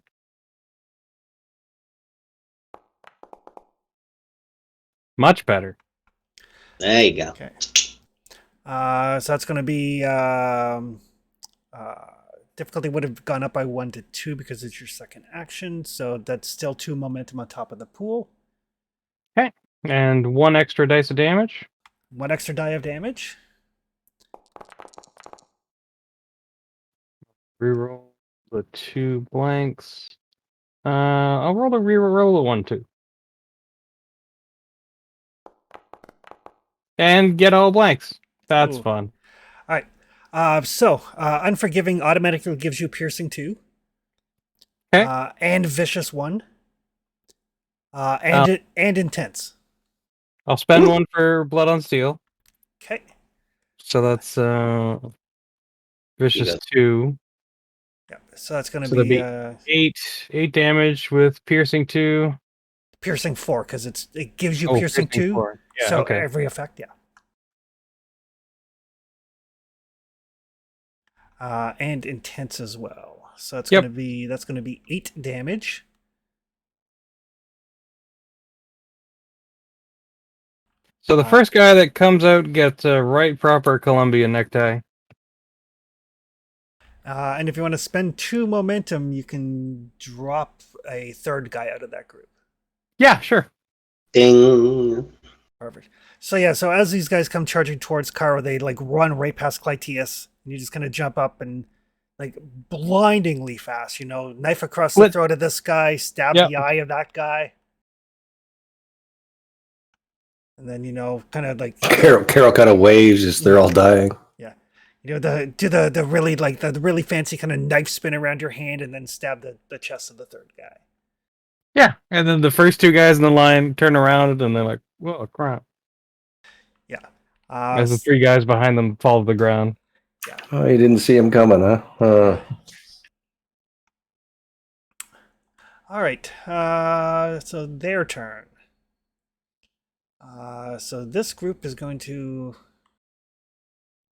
Much better. There you go. Okay. So that's going to be difficulty would have gone up by 1 to 2 because it's your second action. So that's still 2 momentum on top of the pool. Okay, and 1 extra dice of damage. 1 extra die of damage. Reroll the 2 blanks. I'll roll a reroll a 1 too. And get all blanks. That's Ooh. fun. All right. So Unforgiving automatically gives you Piercing 2. Okay. And Vicious 1. And Intense. I'll spend 1 for Blood on Steel. Okay. So that's Vicious 2. Yeah. So that's going to be 8 damage with Piercing 2. Piercing 4 because it gives you Piercing 2. 4. Yeah, so okay. every effect, yeah. And Intense as well. So it's going to be 8 damage. So the first guy that comes out gets a right proper Columbia necktie. And if you want to spend 2 momentum, you can drop a third guy out of that group. Yeah, sure. Ding. Perfect. So yeah, so as these guys come charging towards Karo, they like run right past Clytius, and you just kind of jump up and like blindingly fast, knife across the What? throat of this guy, stab Yep. the eye of that guy, and then kind of like Carol kind of waves as they're all dying. the really like the really fancy kind of knife spin around your hand, and then stab the chest of the third guy. Yeah, and then the first two guys in the line turn around and they're like, "Whoa, crap!" Yeah. As the three guys behind them fall to the ground. Oh, you didn't see him coming, huh? All right. So their turn. So this group is going to.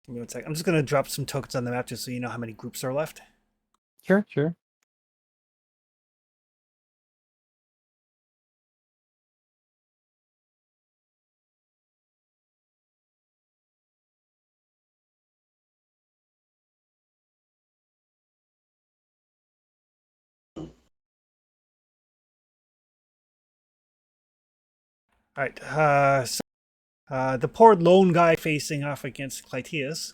Give me 1 second. I'm just going to drop some tokens on the map just so you know how many groups are left. Sure, sure. All right. The poor lone guy facing off against Clytius.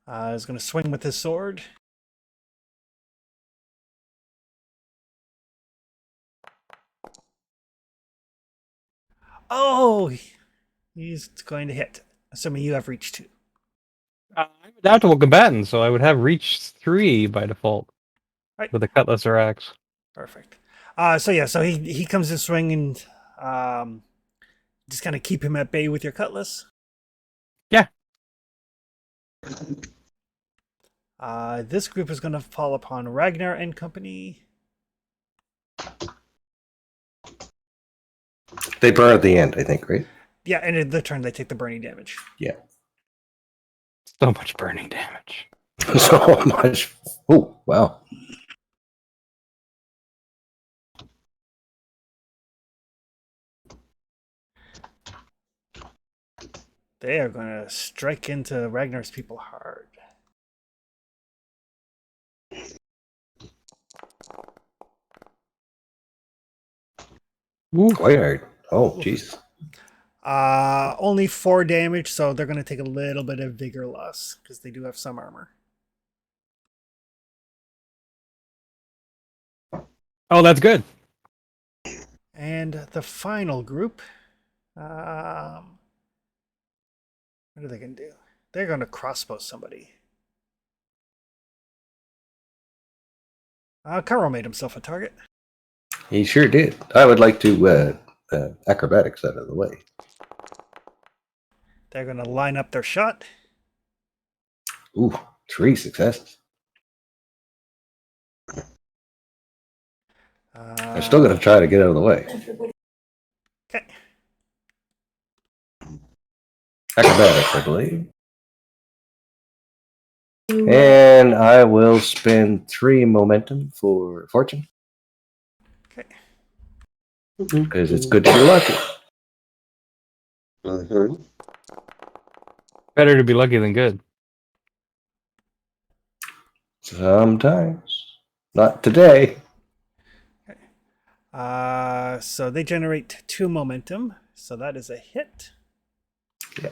Is going to swing with his sword. Oh, he's going to hit. Assuming you have reach 2. I'm adaptable combatant, so I would have reach 3 by default. Right. With a cutlass or axe. Perfect. So he comes to swing and just kind of keep him at bay with your cutlass. Yeah. This group is going to fall upon Ragnar and company. They burn at the end, I think, right? Yeah, and in the turn they take the burning damage. Yeah. So much burning damage. So much. Oh, wow. They are going to strike into Ragnar's people hard. Ooh. Quite hard. Oh, Jesus. Only 4 damage, so they're going to take a little bit of vigor loss because they do have some armor. Oh, that's good. And the final group, what are they going to do? They're going to crossbow somebody. Karo made himself a target. He sure did. I would like to acrobatics out of the way. They're going to line up their shot. Ooh, 3 successes. I'm still going to try to get out of the way. Okay. Acrobatics, I believe. And I will spend 3 momentum for fortune. Okay. Because it's good to be lucky. Mhm. Better to be lucky than good. Sometimes. Not today. So they generate 2 momentum. So that is a hit. Yeah.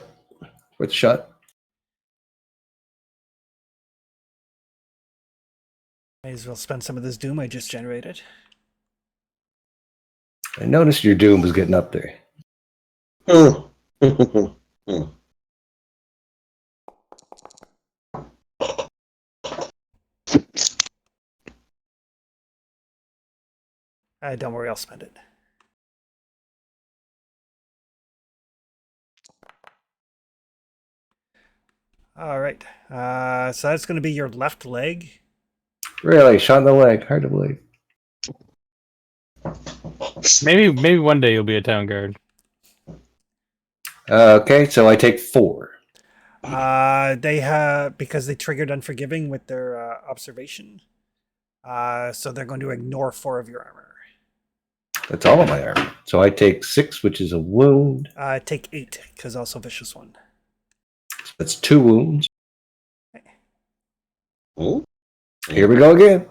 With shot. May as well spend some of this doom I just generated. I noticed your doom was getting up there. Don't worry, I'll spend it. All right. So that's going to be your left leg. Really? Shot in the leg. Hard to believe. Maybe one day you'll be a town guard. Okay, so I take 4. They have, because they triggered Unforgiving with their observation. So they're going to ignore 4 of your armor. That's all of my armor. So I take 6, which is a wound. Take 8, because also vicious one. That's 2 wounds. Oh, Here we go again.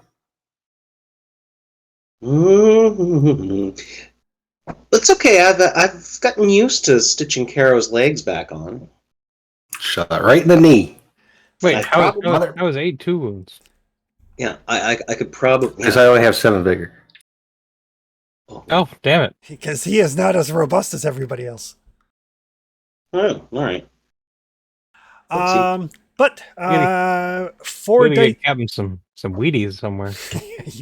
It's okay. I've gotten used to stitching Caro's legs back on. Shot right in the knee. Wait, I how probably, was 8 wounds? yeah, I could probably. Because Yeah. I only have 7 vigor. Oh, damn it. Because he is not as robust as everybody else. Oh, all right. Let's see. But We're 4 gonna dice. get Captain some Wheaties somewhere.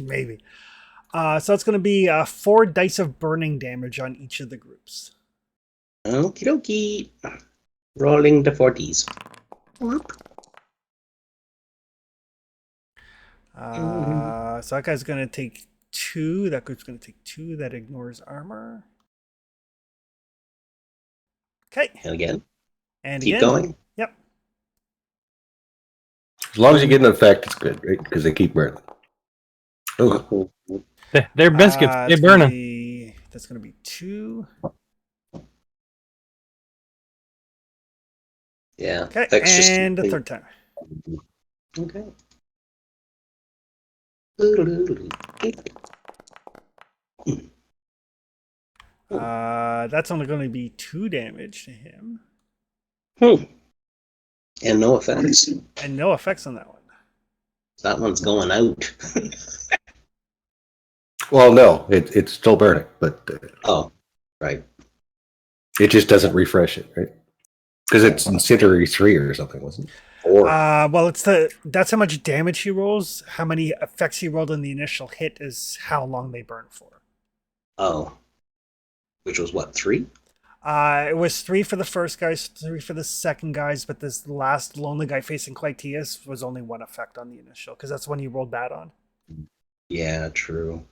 Maybe. So it's going to be 4 dice of burning damage on each of the groups. Okie dokie. Rolling the 40s. So that guy's going to take 2. That group's going to take 2. That ignores armor. Okay. And again. And Keep again. going. Yep. As long as you get an effect, it's good, right? Because they keep burning. Oh, They're biscuits. They That's burn gonna them. be- That's going to be 2. Yeah. Okay. Effects just And the keep- third time. Okay. That's only going to be 2 damage to him. And no effects. And no effects on that one. That one's going out. well, no, it's still burning, but Oh, right. it just doesn't refresh it, right? Because it's Incendiary 3 or something, wasn't it? Or Well, that's how much damage he rolls. How many effects he rolled in the initial hit is how long they burn for. oh, which was what, 3? It was 3 for the first guys, 3 for the second guys, but this last lonely guy facing Clytius was only 1 effect on the initial, because that's when you rolled bad on. Yeah, true.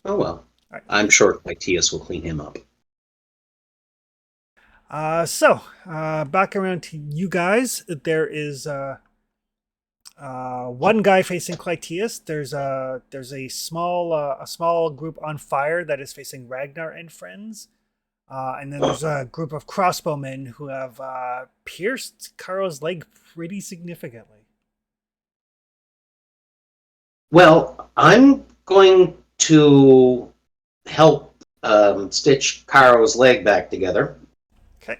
Oh well. Right. I'm sure Tias will clean him up. So back around to you guys. There is one guy facing Clytius. There's a small group on fire that is facing Ragnar and friends. And then there's a group of crossbowmen who have pierced Karo's leg pretty significantly. Well, I'm going to help stitch Caro's leg back together. Okay.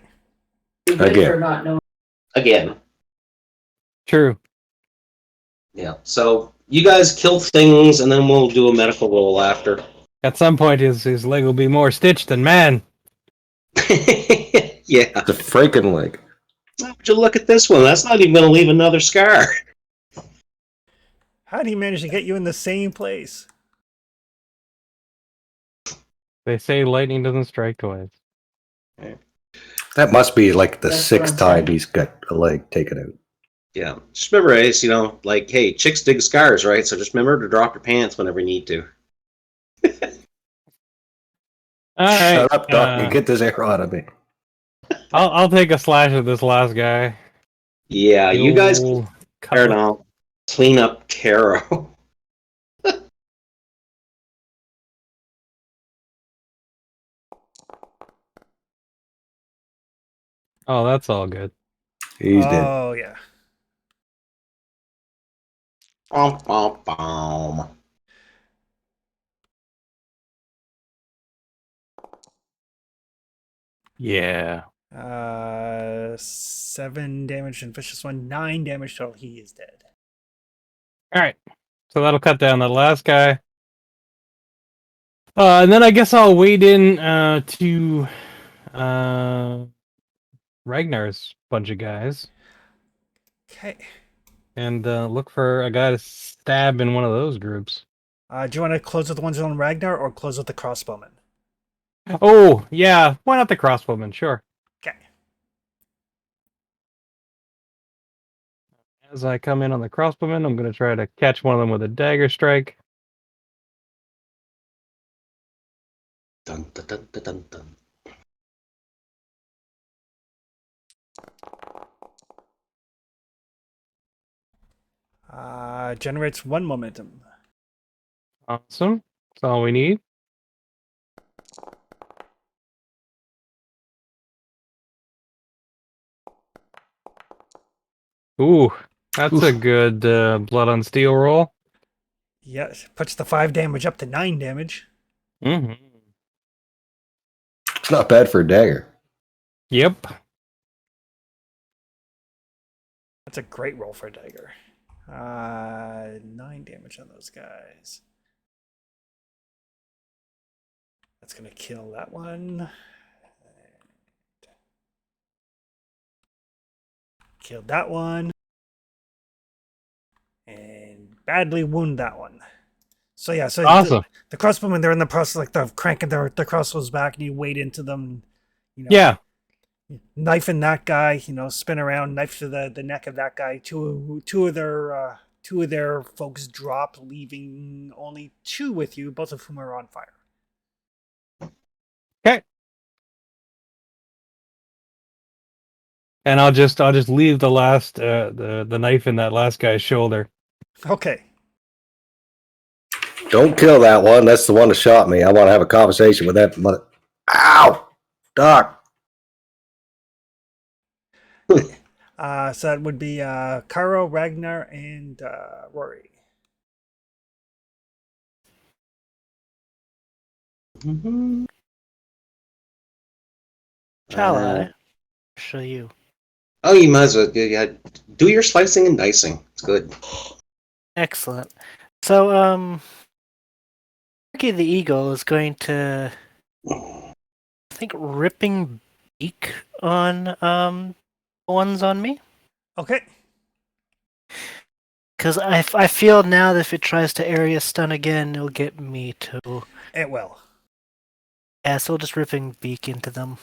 Again. True. Yeah. So you guys kill things, and then we'll do a medical roll after. At some point, his leg will be more stitched than man. Yeah. The freaking leg. Would you look at this one? That's not even going to leave another scar. How did he manage to get you in the same place? They say lightning doesn't strike twice. That must be like the 6th time he's got a leg taken out. Yeah. Just remember, Ace, like, hey, chicks dig scars, right? So just remember to drop your pants whenever you need to. All right. Shut up, Doc. You get this arrow out of me. I'll take a slash at this last guy. Yeah, you guys Old care cutlet. now. Clean up Caro. Oh, that's all good. He's dead. Oh yeah. Bom, bom, bom. Yeah. 7 damage and vicious one, 9 damage total. He is dead. All right. So that'll cut down that last guy. And then I guess I'll wade in to Ragnar's bunch of guys Okay. and look for a guy to stab in one of those groups. Do you want to close with the ones on Ragnar or close with the crossbowmen? Oh, yeah. Why not the crossbowman? Sure. Okay. As I come in on the crossbowman, I'm going to try to catch one of them with a dagger strike. Dun, dun, dun, dun, dun, dun. Generates 1 momentum. Awesome. That's all we need. Ooh, that's a good blood on steel roll. Yeah, puts the 5 damage up to 9 damage. Mm-hmm. It's not bad for a dagger. Yep. That's a great roll for a dagger. 9 damage on those guys. That's going to kill that one. Killed that one. And badly wound that one. So yeah, so Awesome. the crossbowmen, they're in the process like of cranking their crossbows back, and you wade into them, you know, Yeah. knifing that guy, spin around, knife to the neck of that guy. Two of their folks drop, leaving only 2 with you, both of whom are on fire. Okay. And I'll just leave the last the knife in that last guy's shoulder. Okay. Don't kill that one. That's the one that shot me. I want to have a conversation with that mother. Ow! Doc. So that would be Karo, Ragnar, and Rory. Mhm. Shall I? Show you. Oh, you might as well do your slicing and dicing. It's good. Excellent. So, Ricky the Eagle is going to, I think, ripping beak on ones on me. Okay. Because I feel now that if it tries to area stun again, it'll get me too. It will. Yeah, so just ripping beak into them.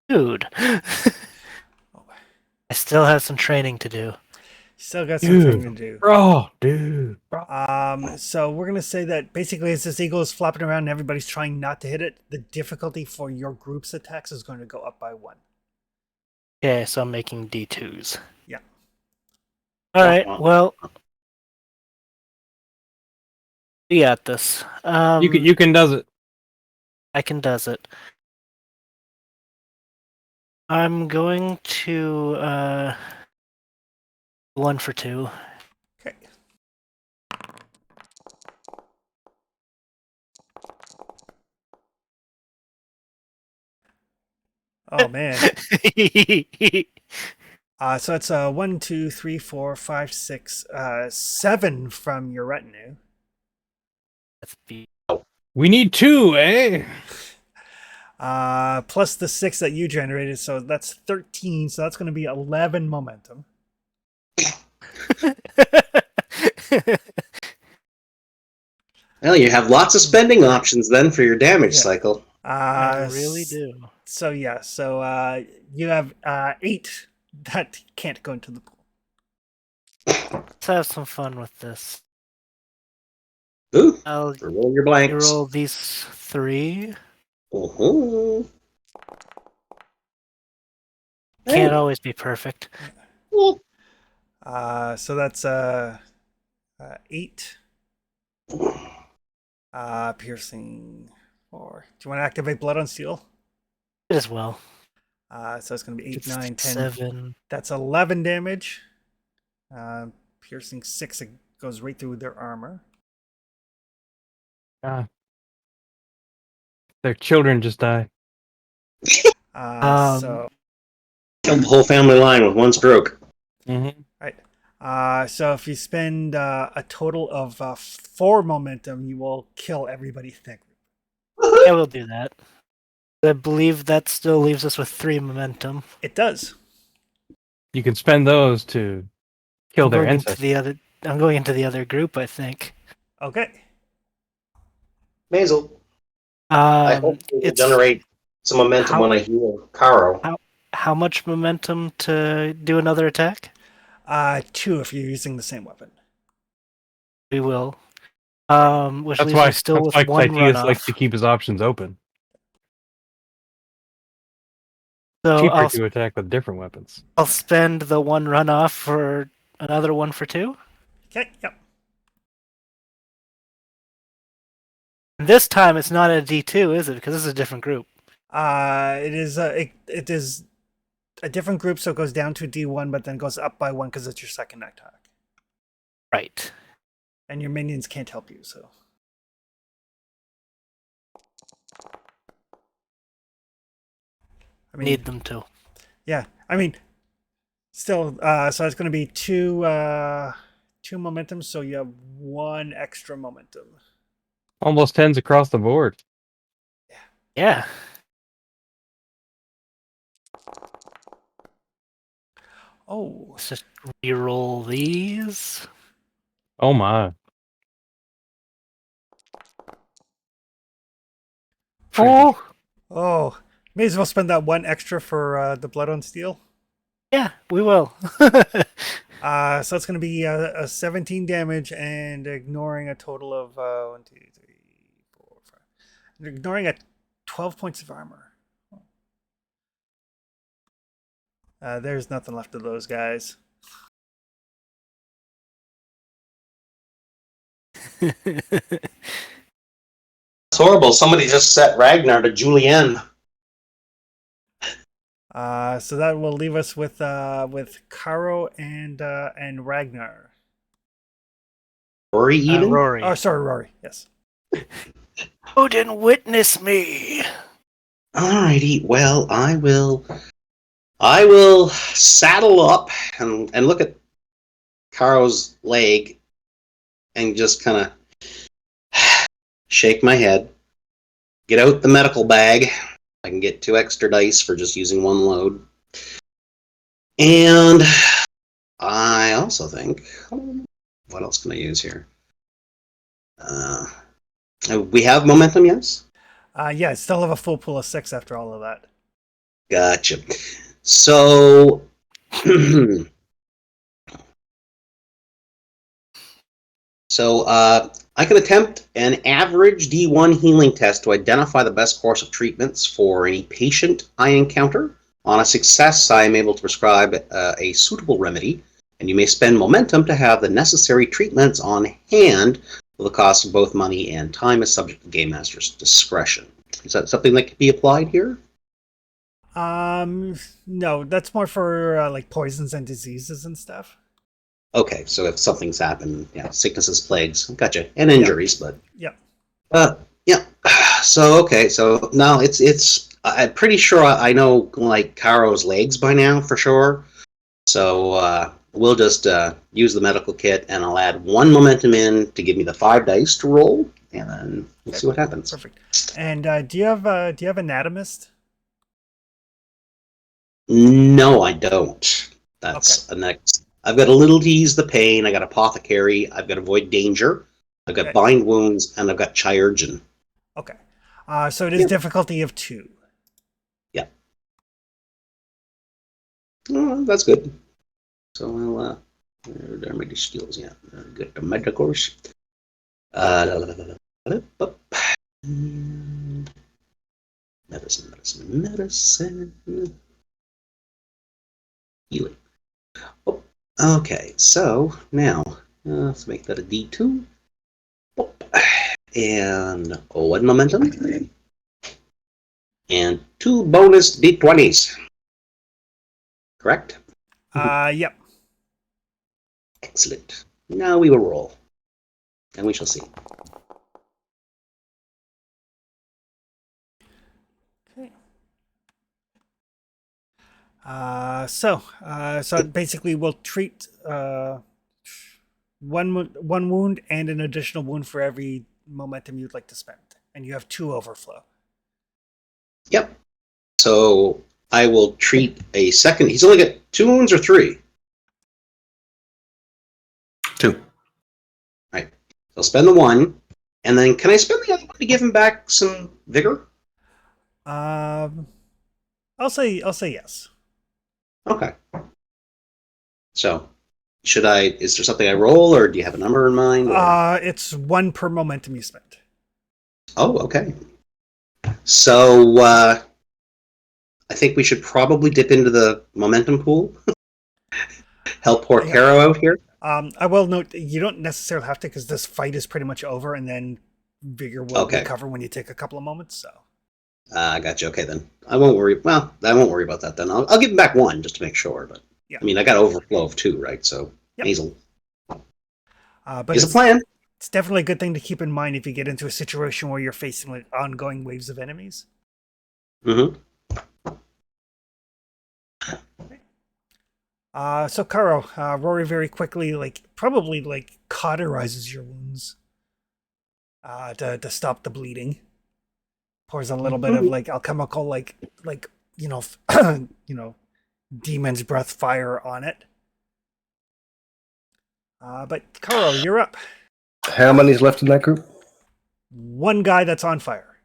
Dude. I still have some training to do. Still got some training to do. Bro, dude. So we're gonna say that basically as this eagle is flopping around and everybody's trying not to hit it, the difficulty for your group's attacks is going to go up by 1. Okay, so I'm making D2s. Yeah. Alright, well. We got this. You can does it. I can does it. I'm going to 1 for 2. Okay. Oh man. So that's 1, 2, 3, 4, 5, 6, 7 from your retinue. That's B. We need 2, eh? Plus the 6 that you generated, so that's 13. So that's going to be 11 momentum. Well, you have lots of spending options then for your damage Yeah. cycle. I really do. So yeah, so you have 8 that can't go into the pool. Let's have some fun with this. Ooh, I'll roll your blanks. roll these 3. Uh-huh. Can't always be perfect. Well, So that's 8. Piercing 4. Do you want to activate Blood on Steel? It as well. So it's going to be 8, It's 9, 10. 7. That's 11 damage. Piercing 6, it goes right through their armor. Their children just die. So killed the whole family line with one stroke. Mm-hmm. so if you spend a total of 4 momentum, you will kill everybody in that group. Yeah, we'll do that. I believe that still leaves us with 3 momentum. It does. You can spend those to kill their ancestors. I'm going into the other group, I think. Okay. Maisel, I hope it will generate some momentum when I heal Karo. How much momentum to do another attack? 2 if you're using the same weapon. We will. Which That's leaves why me still with Titius 1 runoff. likes to keep his options open. So Cheaper to attack with different weapons. I'll spend the 1 runoff for another 1 for 2. Okay, yep. And this time it's not a D2, is it? Because this is a different group. It is a different group, so it goes down to D1, but then goes up by 1 because it's your second attack. Right. And your minions can't help you, so. I mean, Need them to. yeah. I mean, still, so it's going to be two momentum, so you have 1 extra momentum. Almost 10s across the board. Yeah. Oh, Let's just reroll these. Oh my. Pretty. oh, may as well spend that 1 extra for the blood on steel. Yeah, we will. So it's going to be a 17 damage and ignoring a total of 1, 2, 3, 4, 5. Ignoring a 12 points of armor. There's nothing left of those guys. It's horrible. Somebody just set Ragnar to Julienne. So that will leave us with Caro and Ragnar. Rory even? Rory. Oh, sorry, Rory. Yes. Odin, witness me. Alrighty. Well, I will saddle up and look at Caro's leg and just kind of shake my head. Get out the medical bag. I can get 2 extra dice for just using 1 load. And I also think, what else can I use here? We have momentum, yes? Yeah, I still have a full pool of 6 after all of that. Gotcha. So, I can attempt an average D1 healing test to identify the best course of treatments for any patient I encounter. On a success, I am able to prescribe a suitable remedy, and you may spend momentum to have the necessary treatments on hand. The cost of both money and time is subject to Game Master's discretion. Is that something that could be applied here? No, that's more for like poisons and diseases and stuff. Okay, so if something's happened, yeah, sicknesses, plagues, gotcha, and injuries, but Yep. yeah. So okay, so now it's. I'm pretty sure I know like Caro's legs by now for sure. So we'll just use the medical kit, and I'll add 1 momentum in to give me the 5 dice to roll, and then we'll see what happens. Perfect. And do you have anatomist? No, I don't. That's the next. I've got a little to ease the pain. I got apothecary. I've got avoid danger. I've got bind wounds, and I've got chirurgeon. Okay. So it is difficulty of 2. Yeah. Oh, that's good. So I'll there are my skills. Yeah, get the medicals. Medicine. Healing. Oh, okay, so now let's make that a D2. And 1 momentum. And 2 bonus D20s. Correct? Yep. Excellent. Now we will roll. And we shall see. Okay. So basically we'll treat one wound and an additional wound for every momentum you'd like to spend, and you have 2 overflow. Yep. So I will treat a second. He's only got 2 wounds or 3? 2. Right. I'll spend the 1, and then can I spend the other one to give him back some vigor? I'll say yes. Okay. So, should I? Is there something I roll, or do you have a number in mind? Or? It's 1 per momentum you spend. Oh, okay. So, I think we should probably dip into the momentum pool. Help poor Caro out here. I will note you don't necessarily have to, because this fight is pretty much over, and then vigor will recover when you take a couple of moments. So. I got you. Okay, then. I won't worry. Well, I won't worry about that then. I'll give him back one just to make sure. But Yeah. I mean, I got overflow of 2, right? So Yep. Hazel. But Here's a plan. it's definitely a good thing to keep in mind if you get into a situation where you're facing like ongoing waves of enemies. Mm-hmm. So Karo, Rory very quickly probably cauterizes your wounds to stop the bleeding. Pours a little bit of alchemical demon's breath fire on it. But Karo, you're up. How many's left in that group? One guy that's on fire.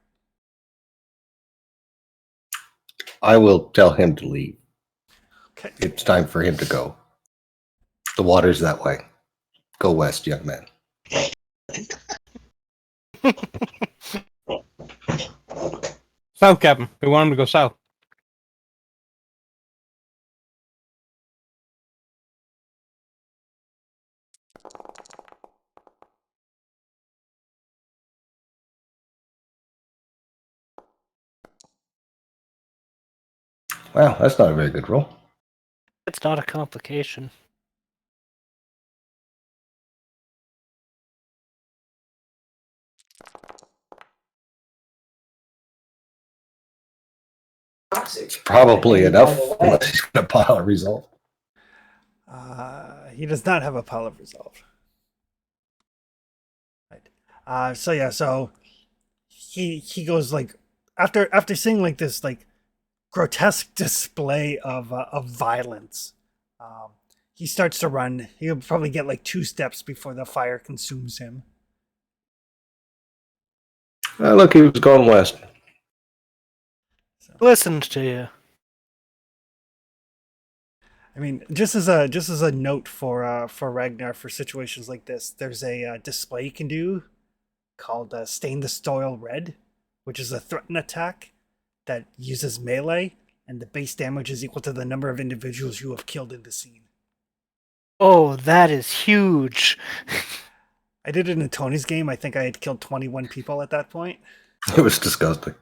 I will tell him to leave. Okay. It's time for him to go. The water's that way. Go west, young man. South, Captain. We want him to go south. Wow, that's not a very good roll. It's not a complication. It's probably enough unless he's got a pile of resolve. He does not have a pile of resolve. Right. So he goes after seeing this grotesque display of violence. He starts to run. He'll probably get 2 steps before the fire consumes him. Look, he was going west. Listened to you. I mean, just as a note for Ragnar for situations like this, there's a display you can do called Stain the Soil Red, which is a threaten attack that uses melee, and the base damage is equal to the number of individuals you have killed in the scene. Oh, that is huge. I did it in Tony's game. I think I had killed 21 people at that point. It was disgusting.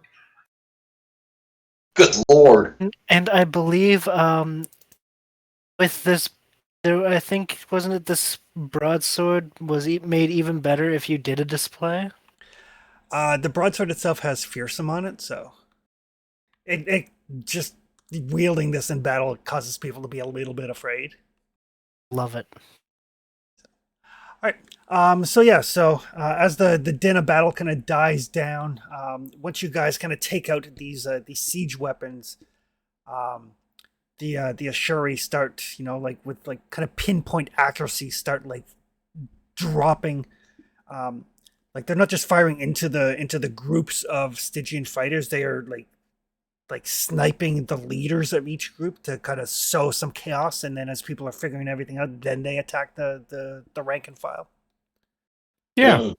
Good lord. And I believe with this, I think, wasn't it this broadsword was made even better if you did a display? The broadsword itself has fearsome on it, so it just wielding this in battle causes people to be a little bit afraid. Love it. All right. So as the din of battle kind of dies down, once you guys kind of take out these siege weapons, the Ashuri start, with kind of pinpoint accuracy, start dropping. They're not just firing into the groups of Stygian fighters; they are sniping the leaders of each group to kind of sow some chaos, and then as people are figuring everything out, then they attack the rank and file. Yeah.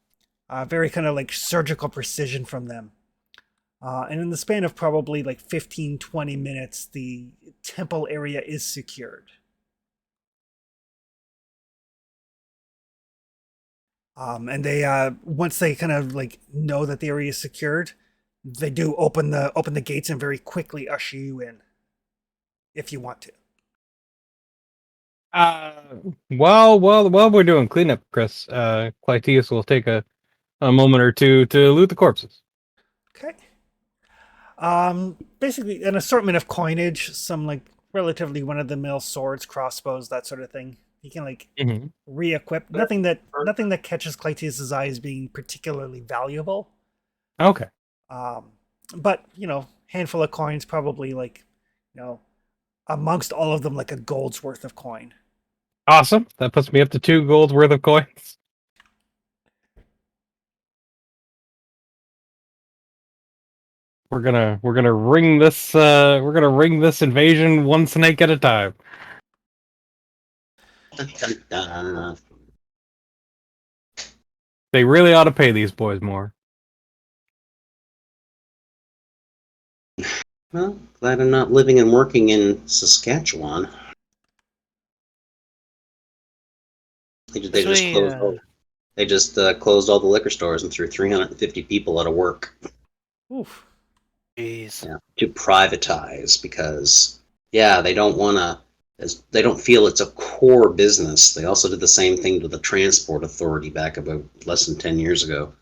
Very kind of surgical precision from them. And in the span of probably 15, 20 minutes, the temple area is secured. And they once they kind of know that the area is secured, they do open the gates and very quickly usher you in, if you want to. While we're doing cleanup, Chris, Clytius will take a moment or two to loot the corpses. Okay. Basically an assortment of coinage, some relatively one-of-the-mill swords, crossbows, that sort of thing. You can re-equip. Nothing that catches Clytius's eye as being particularly valuable. Okay. But handful of coins, probably amongst all of them a gold's worth of coin. Awesome. That puts me up to 2 gold worth of coins. We're gonna ring this invasion one snake at a time. Dun, dun, dun. They really ought to pay these boys more. Well, glad I'm not living and working in Saskatchewan. They just closed all the liquor stores and threw 350 people out of work. Oof. Jeez. to privatize because, yeah, they don't want to. They don't feel it's a core business. They also did the same thing to the Transport Authority back about less than 10 years ago.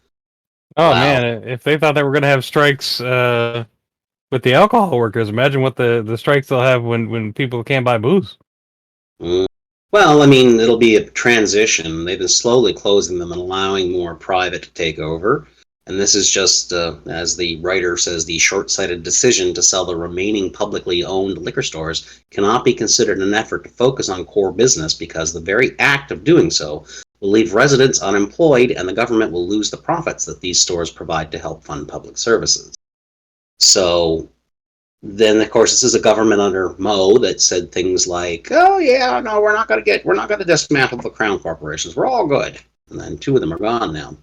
Oh Wow. man, if they thought they were going to have strikes with the alcohol workers, imagine what the strikes they'll have when people can't buy booze. Mm. Well, I mean, it'll be a transition. They've been slowly closing them and allowing more private to take over. And this is just, as the writer says, the short-sighted decision to sell the remaining publicly owned liquor stores cannot be considered an effort to focus on core business because the very act of doing so will leave residents unemployed and the government will lose the profits that these stores provide to help fund public services. So then, of course, this is a government under Mo that said things like, "Oh yeah, no, we're not going to dismantle the crown corporations. We're all good." And then 2 of them are gone now.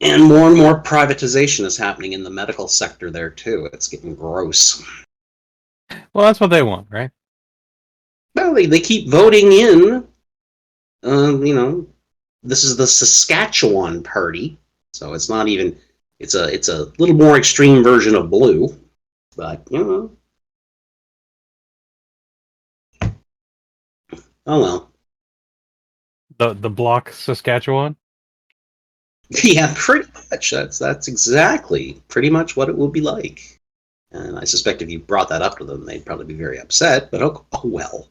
And more privatization is happening in the medical sector there too. It's getting gross. Well, that's what they want, right? Well, they keep voting in. This is the Saskatchewan Party, so it's not even. It's a little more extreme version of blue, but oh well. The block Saskatchewan. Yeah, pretty much. That's exactly pretty much what it will be like. And I suspect if you brought that up to them, they'd probably be very upset. But oh well.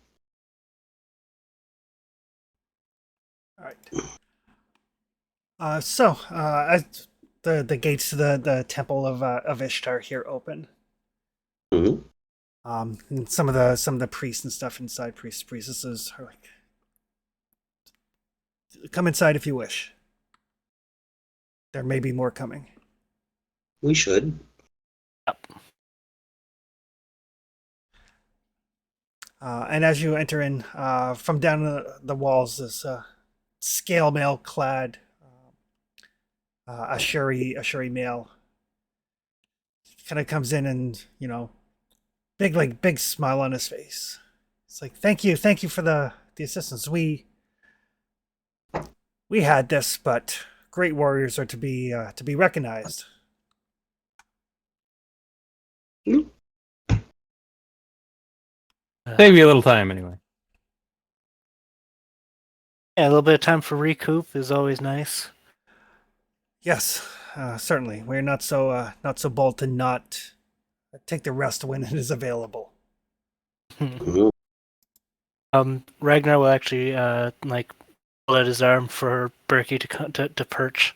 All right. As the gates to the temple of Ishtar here open. Mm-hmm. And some of the priests and stuff inside, priestesses are like, "Come inside if you wish. There may be more coming." We should. Yep. And as you enter in, from down the walls, this scale mail clad Ashuri male kind of comes in and, big smile on his face. It's like, thank you for the assistance. We had this, but great warriors are to be recognized. Save you a little time anyway. Yeah, a little bit of time for recoup is always nice. Yes, certainly. We're not so bold to not take the rest when it is available. Mm-hmm. Ragnar will actually pull out his arm for Berkey to perch.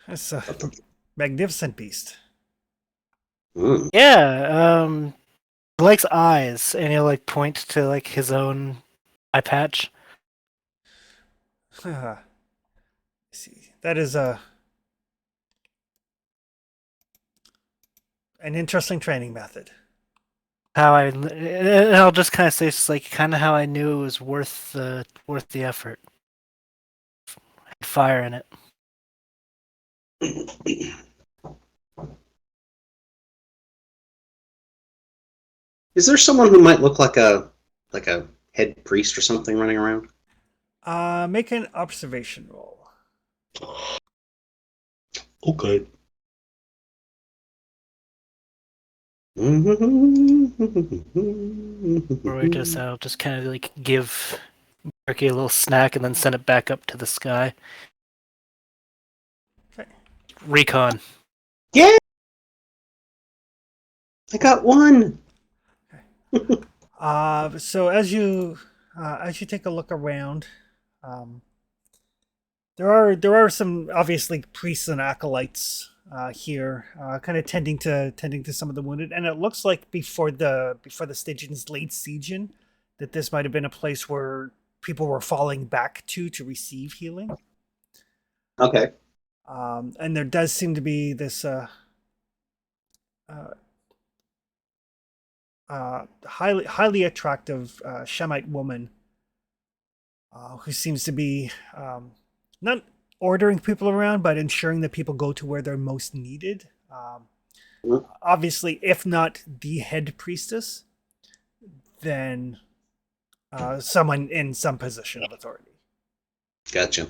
It's a magnificent beast. Mm. Yeah, he likes eyes, and he'll point to his own eye patch. See, that is an interesting training method. And I'll just kind of say it's kind of how I knew it was worth the effort. Fire in it. Is there someone who might look like a head priest or something running around? Make an observation roll. Okay. Or I'll just kind of give Berkey a little snack and then send it back up to the sky. Okay. Yeah, Recon. I got one. So as you take a look around, there are some obviously priests and acolytes here, kind of tending to some of the wounded, and it looks like before the Stygian's late siege, that this might have been a place where people were falling back to receive healing. Okay. And there does seem to be this highly attractive Shemite woman who seems to be not ordering people around, but ensuring that people go to where they're most needed. Obviously, if not the head priestess, then someone in some position of authority. Gotcha.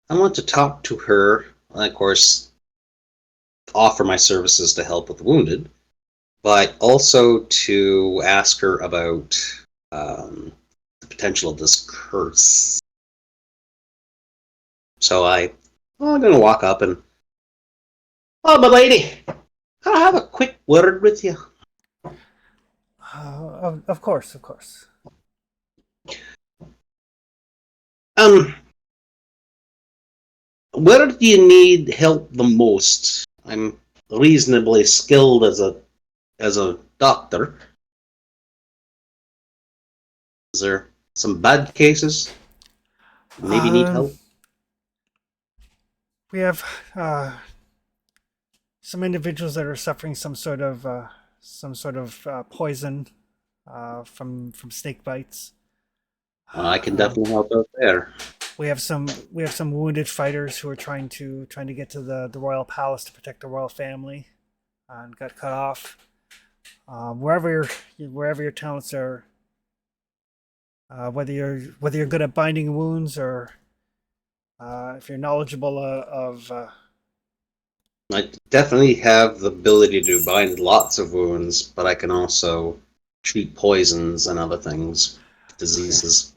I want to talk to her and of course, offer my services to help with the wounded, but also to ask her about the potential of this curse. So I'm going to walk up and, oh, my lady, can I have a quick word with you? Of course, of course. Where do you need help the most? I'm reasonably skilled as a doctor. Is there some bad cases? Maybe need help? We have some individuals that are suffering some sort of poison from snake bites. I can definitely help out there. We have some wounded fighters who are trying to get to the royal palace to protect the royal family, and got cut off. Wherever your talents are, whether you're good at binding wounds, or if you're knowledgeable of I definitely have the ability to bind lots of wounds, but I can also treat poisons and other things, diseases.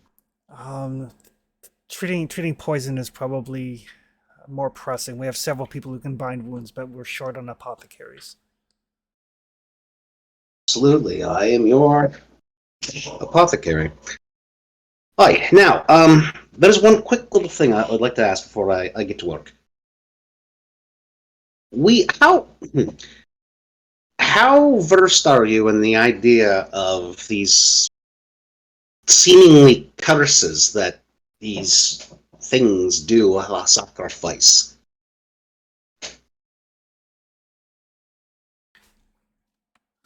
treating poison is probably more pressing. We have several people who can bind wounds, but we're short on apothecaries. Absolutely, I am your apothecary. Hi. Now, there's one quick little thing I would like to ask before I get to work. How versed are you in the idea of these seemingly curses that these things do a la sacrifice?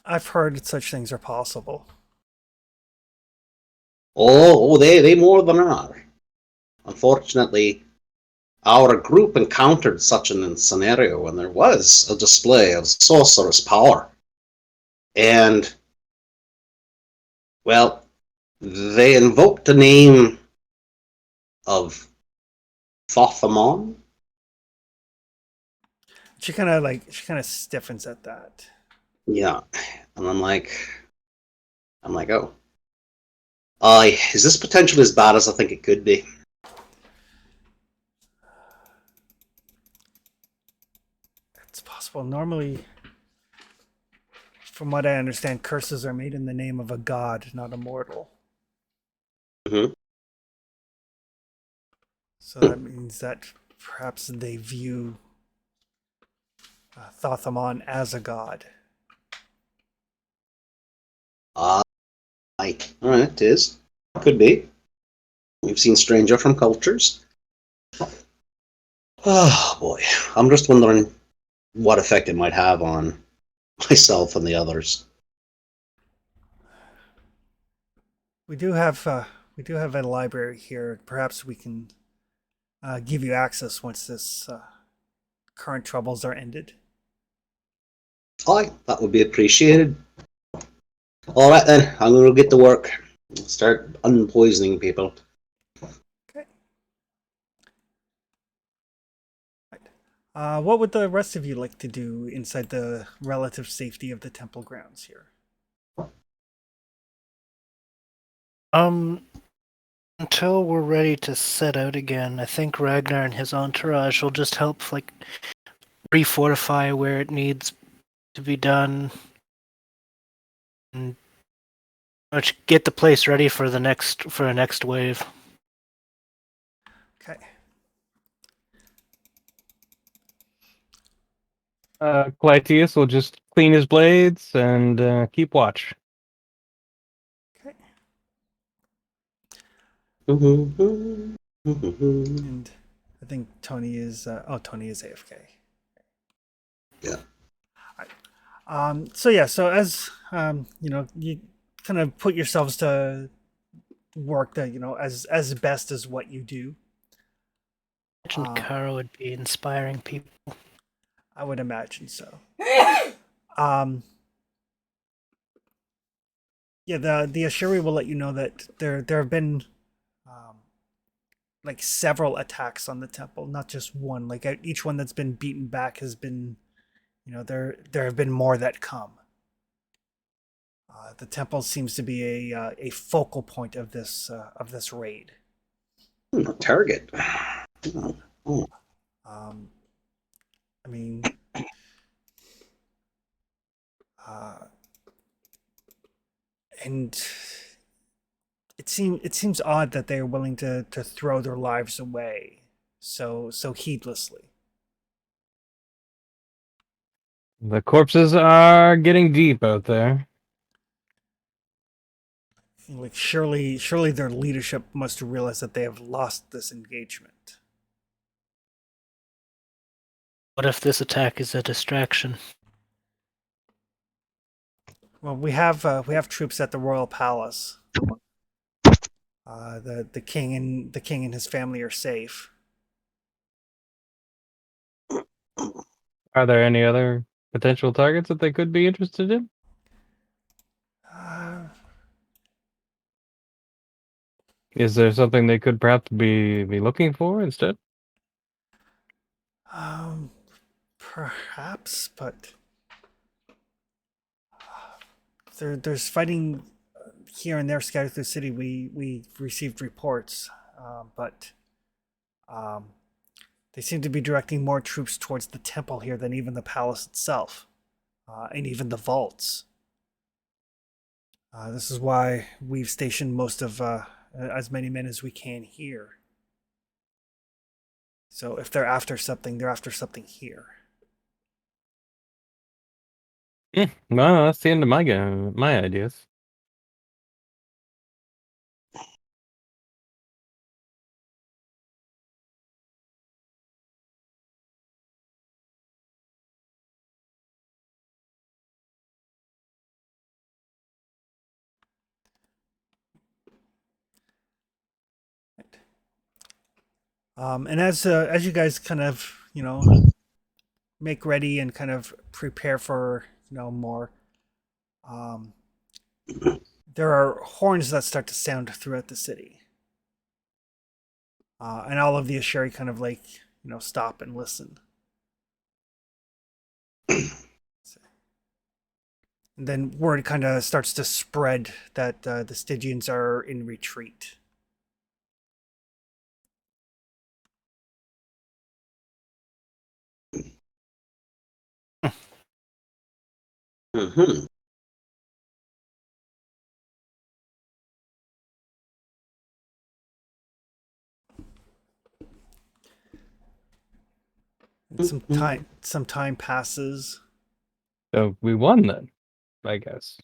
I've heard such things are possible. Oh, they more than are. Unfortunately, our group encountered such a scenario when there was a display of sorcerous power. And, well, they invoked the name of Thothamon. She kind of stiffens at that. Yeah. And I'm like, oh. Is this potentially as bad as I think it could be? It's possible. Normally, from what I understand, curses are made in the name of a god, not a mortal. Mm-hmm. So that means that perhaps they view Thothamon as a god. All right, it is. Could be. We've seen stranger from cultures. Oh boy, I'm just wondering what effect it might have on myself and the others. We do have a library here. Perhaps we can give you access once this current troubles are ended. Aye, that would be appreciated. All right then, I'm going to get to work. Start unpoisoning people. Okay. Right. What would the rest of you like to do inside the relative safety of the temple grounds here? Until we're ready to set out again, I think Ragnar and his entourage will just help, like, refortify where it needs to be done, and get the place ready for the next wave. Okay. Clytius will just clean his blades and keep watch. Okay. Mm-hmm. And I think Tony is AFK. Yeah. So as you kind of put yourselves to work that as best as what you do. Imagine Kara would be inspiring people. I would imagine so. The Ashuri will let you know that there have been like several attacks on the temple, not just one. Like each one that's been beaten back has been, there have been more that come. The temple seems to be a focal point of this raid. Target. I mean, and it seems odd that they are willing to throw their lives away so heedlessly. The corpses are getting deep out there. Like surely their leadership must realize that they have lost this engagement. What if this attack is a distraction? Well, we have troops at the royal palace. The king and his family are safe. Are there any other potential targets that they could be interested in? Is there something they could perhaps be looking for instead? Perhaps, but there's fighting here and there scattered through the city. We received reports, but they seem to be directing more troops towards the temple here than even the palace itself, and even the vaults. This is why we've stationed most of as many men as we can here. So if they're after something, they're after something here. Well, that's the end of my ideas. And as you guys kind of make ready and kind of prepare for more, there are horns that start to sound throughout the city, and all of the Asheri kind of like stop and listen. And then word kind of starts to spread that the Stygians are in retreat. Mm-hmm. And some time passes. So we won then, I guess.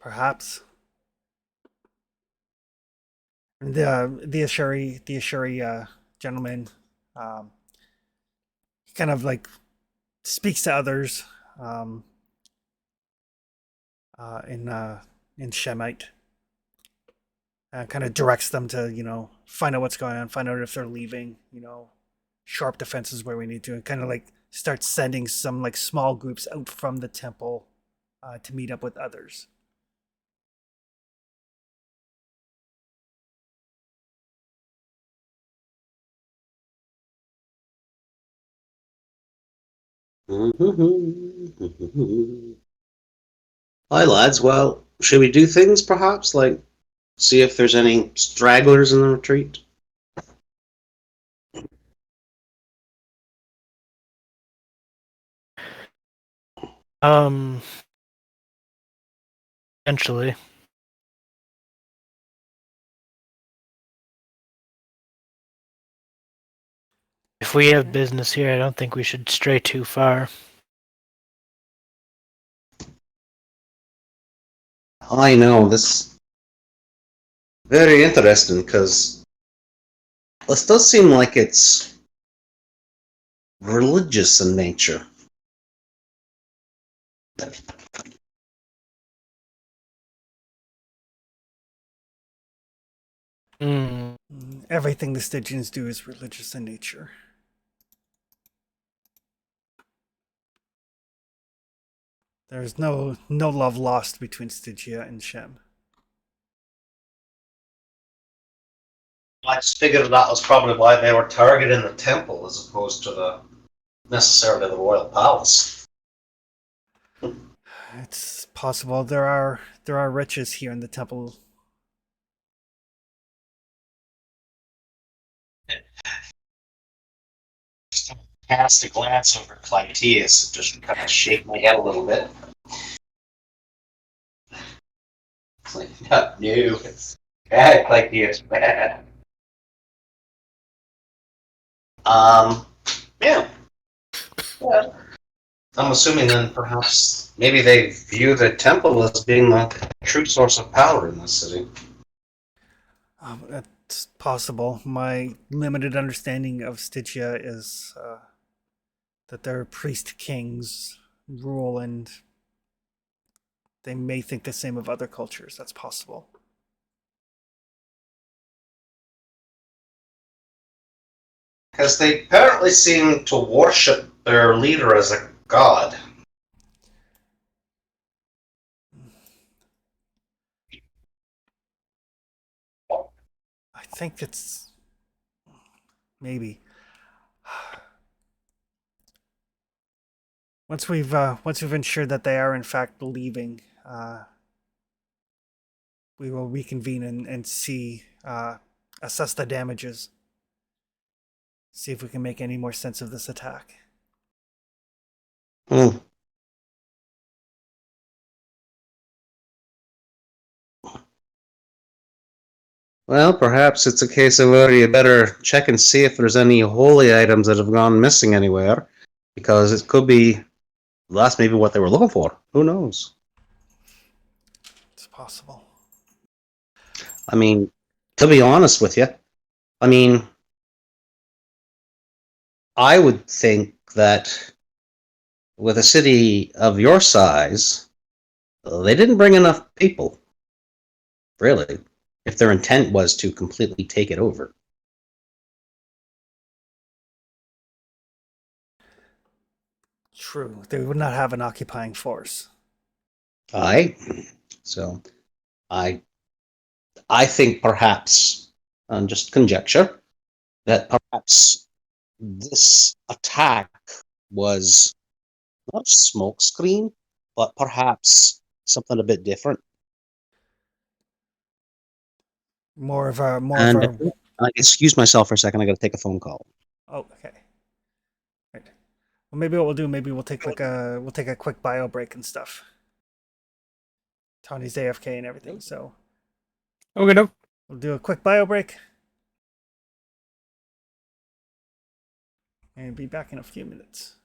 Perhaps. The Asheri gentleman, he kind of like speaks to others in Shemite, kind of directs them to find out what's going on, find out if they're leaving, sharp defenses where we need to, and kind of like start sending some like small groups out from the temple to meet up with others. Hi, lads. Well, should we do things perhaps like see if there's any stragglers in the retreat? Eventually. If we have business here, I don't think we should stray too far. I know this very interesting because this does seem like it's religious in nature. Mm. Everything the Stygians do is religious in nature. There's no love lost between Stygia and Shem. I just figured that was probably why they were targeting the temple as opposed to necessarily the royal palace. It's possible there are riches here in the temple. Cast a glance over Clytius and just kind of shake my head a little bit. No, it's bad, Clytius, bad. Yeah. I'm assuming then perhaps maybe they view the temple as being the true source of power in this city. That's possible. My limited understanding of Stygia is that their priest kings rule, and they may think the same of other cultures. That's possible. Because they apparently seem to worship their leader as a god. I think it's maybe once we've ensured that they are in fact leaving, we will reconvene and see assess the damages. See if we can make any more sense of this attack. Hmm. Well, perhaps it's a case of where you better check and see if there's any holy items that have gone missing anywhere, because it could be that's maybe what they were looking for. Who knows? It's possible. I mean, to be honest with you, I mean, I would think that with a city of your size, they didn't bring enough people, really, if their intent was to completely take it over. True. They would not have an occupying force. Aye. So, I think perhaps, just conjecture, that perhaps this attack was not a smokescreen, but perhaps something a bit different. More of a And excuse myself for a second. I got to take a phone call. Oh, okay. Right. Well, maybe what we'll do, maybe we'll take a quick bio break and stuff. Tony's AFK and everything, so Okay, no. we'll do a quick bio break and be back in a few minutes.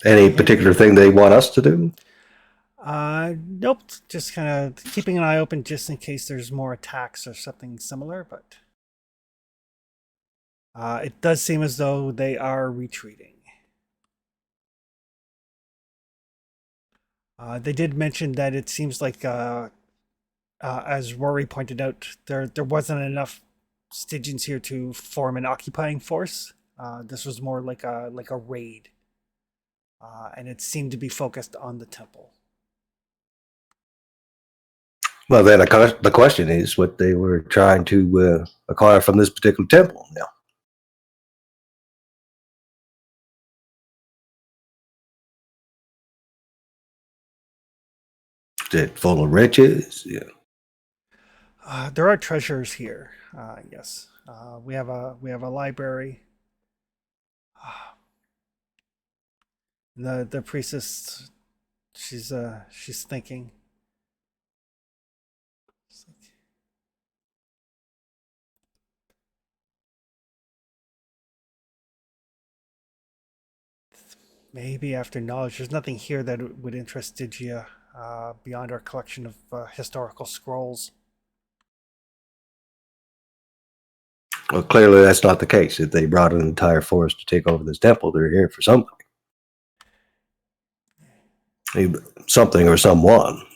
Any particular thing they want us to do? Nope. Just kind of keeping an eye open just in case there's more attacks or something similar. But it does seem as though they are retreating. They did mention that it seems like, as Rory pointed out, there wasn't enough Stygians here to form an occupying force. This was more like a raid, and it seemed to be focused on the temple. Well, then the question is what they were trying to acquire from this particular temple. Now, is it full of riches? Yeah. There are treasures here. Yes, we have a library. The priestess, she's thinking. Maybe after knowledge, there's nothing here that would interest Stygia beyond our collection of historical scrolls. Well, clearly that's not the case. If they brought an entire force to take over this temple, they're here for something. Something or someone.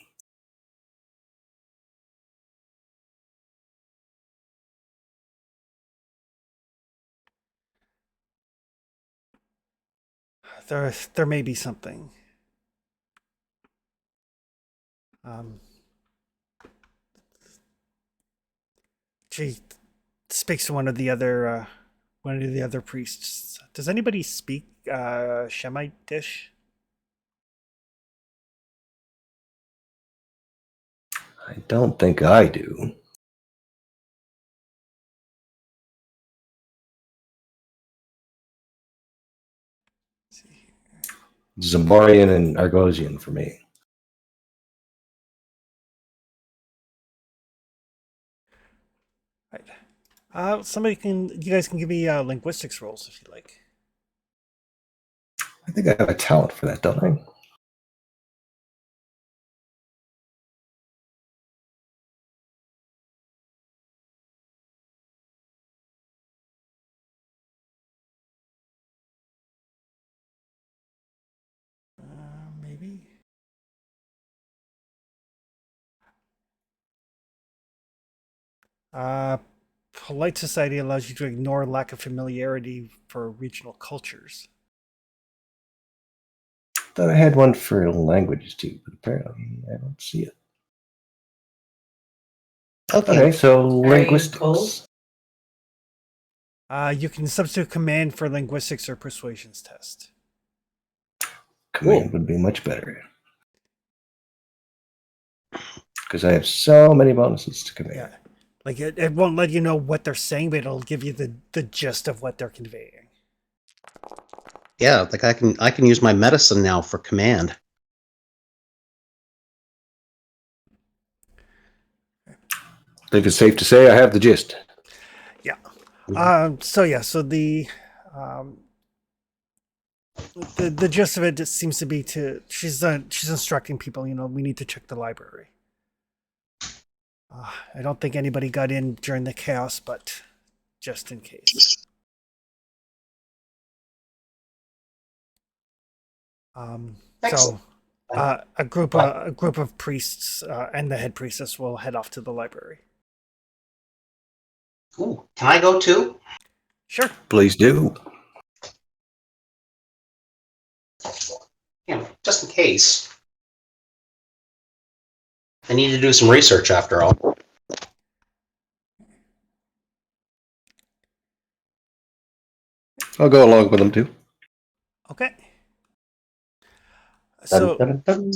There may be something. She speaks to one of the other priests. Does anybody speak Shemitish? I don't think I do. Zambarian and Argosian for me. Right. You guys can give me linguistics rolls if you like. I think I have a talent for that, don't I? Maybe. Polite society allows you to ignore lack of familiarity for regional cultures. Thought I had one for languages too, but apparently I don't see it. Okay, so linguistics. You can substitute command for linguistics or persuasions test. Command would be much better. Because I have so many bonuses to command. Yeah. Like it won't let you know what they're saying, but it'll give you the gist of what they're conveying. Yeah, like I can use my medicine now for command. I think it's safe to say I have the gist. Yeah. So the gist of it just seems to be she's instructing people. We need to check the library. I don't think anybody got in during the chaos, but just in case. So a group of priests and the head priestess will head off to the library. Ooh, can I go too? Sure. Please do. Yeah, just in case. I need to do some research after all. I'll go along with them too. Okay. So, Dun, dun, dun.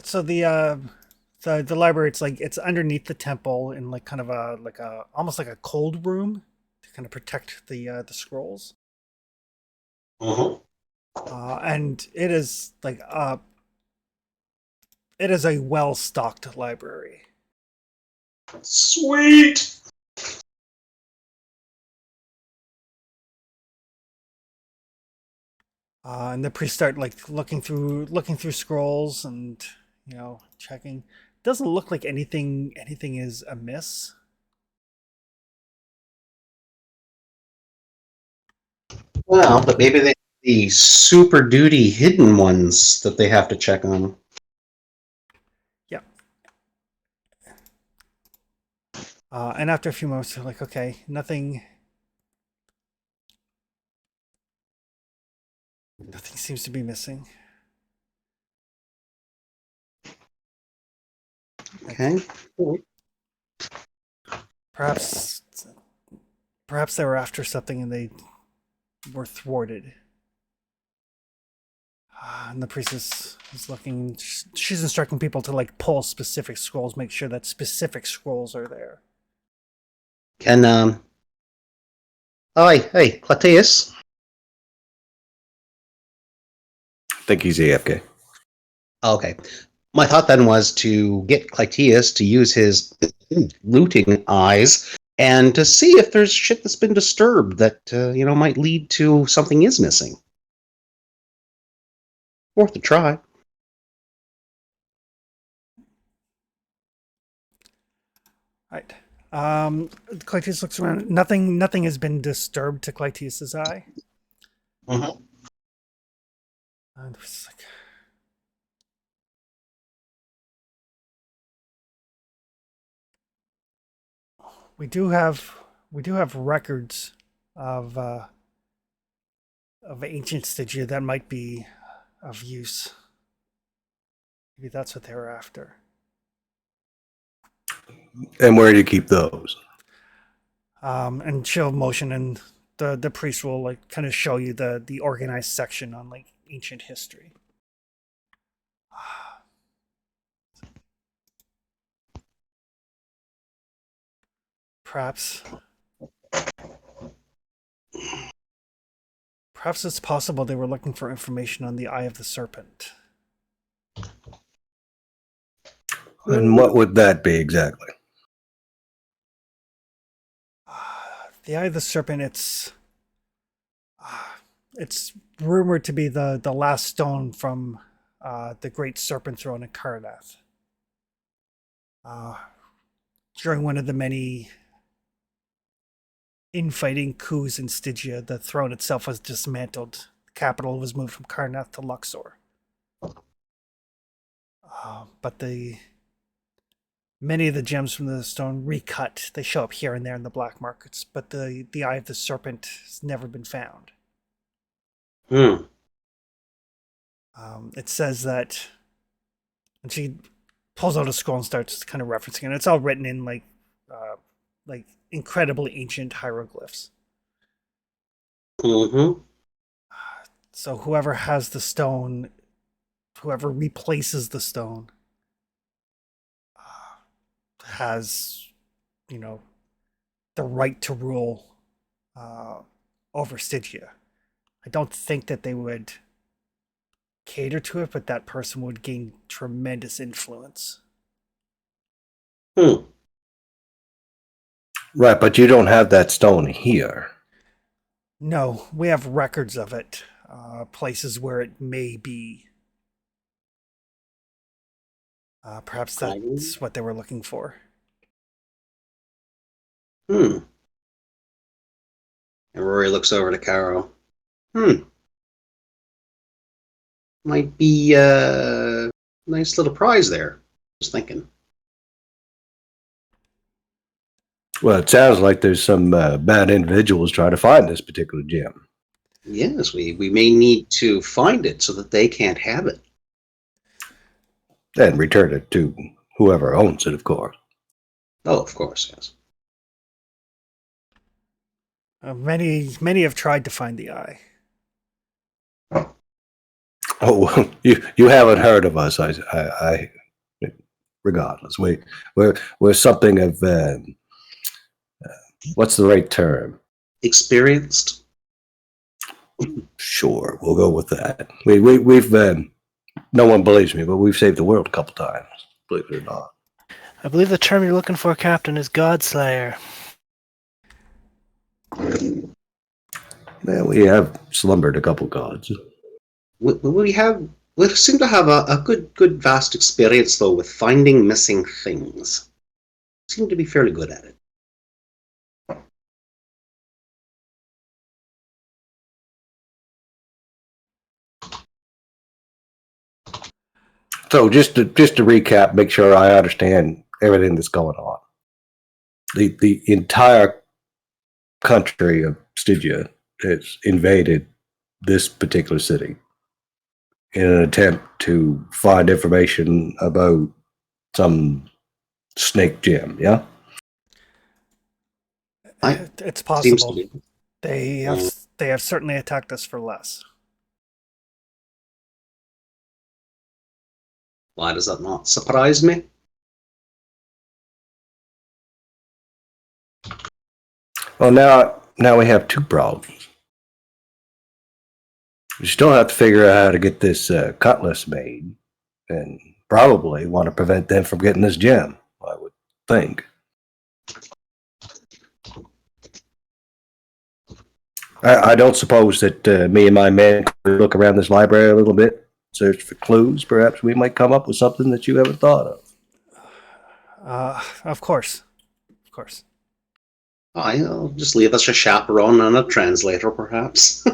so the library, it's underneath the temple in like kind of a almost like a cold room to kind of protect the scrolls. Mm-hmm. And it is it is a well-stocked library. Sweet. And the priests start like looking through scrolls and checking. Doesn't look like anything is amiss. Well, but maybe they have the super duty hidden ones that they have to check on. Yeah. And after a few moments, they're like, okay, nothing seems to be missing. Okay. Perhaps they were after something and they were thwarted. And the priestess is looking. She's instructing people to like pull specific scrolls, make sure that specific scrolls are there. Can Oh, hey, Clatius. I think he's AFK. Okay. My thought then was to get Clytius to use his looting eyes and to see if there's shit that's been disturbed that might lead to something is missing. Worth a try. Right. Clytius looks around. Nothing has been disturbed to Clytius's eye. Mm-hmm. And it's like, we do have records of ancient Stygia that might be of use. Maybe that's what they were after. And where do you keep those? And she'll motion, and the priest will like kind of show you the organized section on like ancient history. Perhaps it's possible they were looking for information on the Eye of the Serpent. And what would that be exactly? The Eye of the Serpent, it's rumored to be the last stone from the Great Serpent Throne in Karnath. During one of the many infighting coups in Stygia, the throne itself was dismantled. The capital was moved from Karnath to Luxor. But many of the gems from the stone recut. They show up here and there in the black markets, but the Eye of the Serpent has never been found. It says that, and she pulls out a scroll and starts kind of referencing it. And it's all written in like incredibly ancient hieroglyphs. Mm-hmm. So whoever has the stone, whoever replaces the stone, has, the right to rule over Stygia. I don't think that they would cater to it, but that person would gain tremendous influence. Right, but you don't have that stone here. No, we have records of it, places where it may be. Perhaps that's what they were looking for. And Rory looks over to Caro. Might be a nice little prize there. Just thinking. Well, it sounds like there's some bad individuals trying to find this particular gem. Yes, we may need to find it so that they can't have it. And return it to whoever owns it, of course. Oh, of course, yes. Many have tried to find the eye. Oh, you haven't heard of us. I regardless, we're something of what's the right term? Experienced. Sure, we'll go with that. We've no one believes me, but we've saved the world a couple times. Believe it or not. I believe the term you're looking for, Captain, is Godslayer. Man, we have slumbered a couple gods. We seem to have a good vast experience though with finding missing things. Seem to be fairly good at it. So just to recap, make sure I understand everything that's going on. The entire country of Stygia has invaded this particular city in an attempt to find information about some snake gem. Yeah. It's Seems to possible. be. They have certainly attacked us for less. Why does that not surprise me? Well, now we have two problems. We still have to figure out how to get this cutlass made, and probably want to prevent them from getting this gem, I would think. I don't suppose that me and my men could look around this library a little bit, search for clues. Perhaps we might come up with something that you haven't thought of. Of course. Of course. I'll just leave us a chaperone and a translator, perhaps.